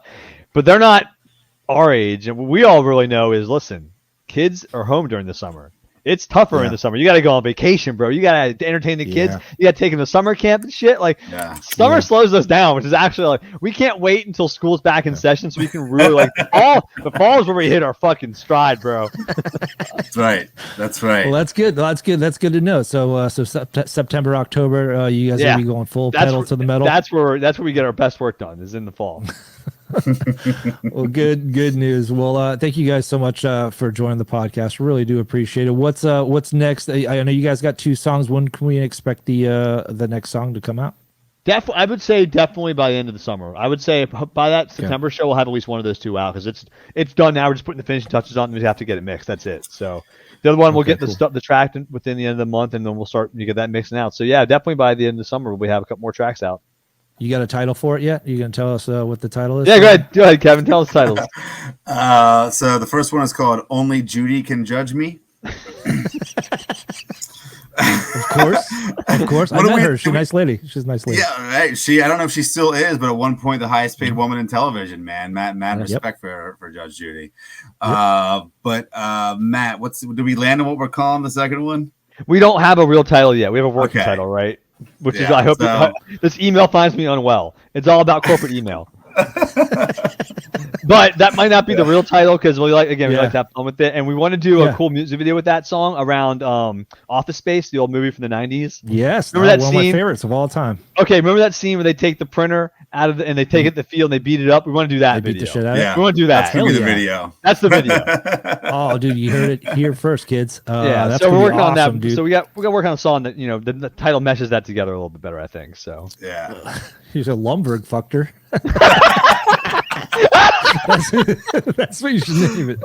but they're not our age. And what we all really know is, listen, kids are home during the summer. It's tougher in the summer. You got to go on vacation, bro. You got to entertain the kids. You got to take them to summer camp and shit. Like summer slows us down, which is actually like we can't wait until school's back in session so we can really like the fall is where we hit our fucking stride, bro. That's right. Well, that's good. That's good to know. So September, October, you guys will be going full pedal to the metal. That's where we get our best work done is in the fall. Well, good news. Well, thank you guys so much for joining the podcast. Really do appreciate it. What's next? I know you guys got 2 songs. When can we expect the next song to come out? I would say definitely by the end of the summer. I would say by that September show, we'll have at least one of those 2 out because it's done now. We're just putting the finishing touches on, and we have to get it mixed. That's it. So the other one, we'll get the track within the end of the month, and then we'll start to get that mixing out. So yeah, definitely by the end of the summer, we have a couple more tracks out. You got a title for it yet? You gonna tell us what the title is? Yeah, go ahead, Kevin. Tell us titles. So the first one is called "Only Judy Can Judge Me." Of course. I met her. She's a nice lady. She's a nice lady. Yeah, right. I don't know if she still is, but at one point, the highest paid woman in television, man. Mad respect for Judge Judy. But Matt, did we land on what we're calling the second one? We don't have a real title yet. We have a working title, right? Which is, I hope this email finds me unwell. It's all about corporate email. But that might not be the real title because we like to have fun with it, and we want to do a cool music video with that song around Office Space, the old movie from the 90s. Yes, remember that one scene? Of my favorites of all time. Okay, remember that scene where they take the printer out of and they take it to the field and they beat it up? We want to do that video. Beat the shit out of it? We want to do that. That's gonna be the video. That's the video. Oh, dude, you heard it here first, kids. That's so we're working on that. Dude. So we got to work on a song that the title meshes that together a little bit better, I think. So yeah, he's a Lumberg fucker. That's what you should name it.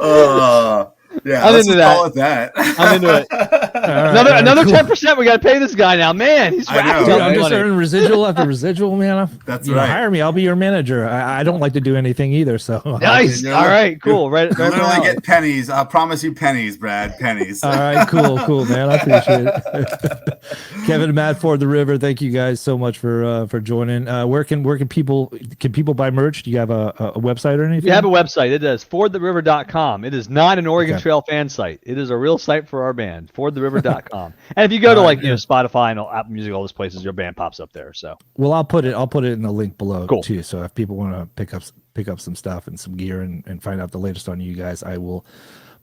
Yeah, I'm into that. Call it that. I'm into it. Another 10%. We got to pay this guy now, man. He's I'm just earning residual after residual, man. That's right. Hire me. I'll be your manager. I don't like to do anything either. So nice. All right, cool. Right. Literally get pennies. I promise you pennies, Brad. Pennies. All right, cool, man. I appreciate it. Kevin and Matt Ford the River. Thank you guys so much for joining. Where can people buy merch? Do you have a website or anything? We have a website. It is fordtheriver.com. It is not an Oregon Trail fan site. It is a real site for our band, fordtheriver.com. And if you go to Spotify and Apple Music, all those places, your band pops up there. So I'll put it in the link below too. So if people want to pick up some stuff and some gear and find out the latest on you guys, I will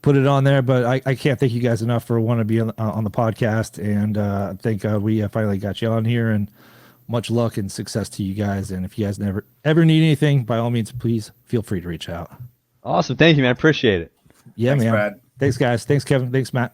put it on there. But I can't thank you guys enough for wanting to be on the podcast, and I think we finally got you on here, and much luck and success to you guys. And if you guys ever need anything, by all means, please feel free to reach out. Awesome. Thank you, man. Appreciate it. Yeah, Thanks, man. Brad. Thanks, guys. Thanks, Kevin. Thanks, Matt.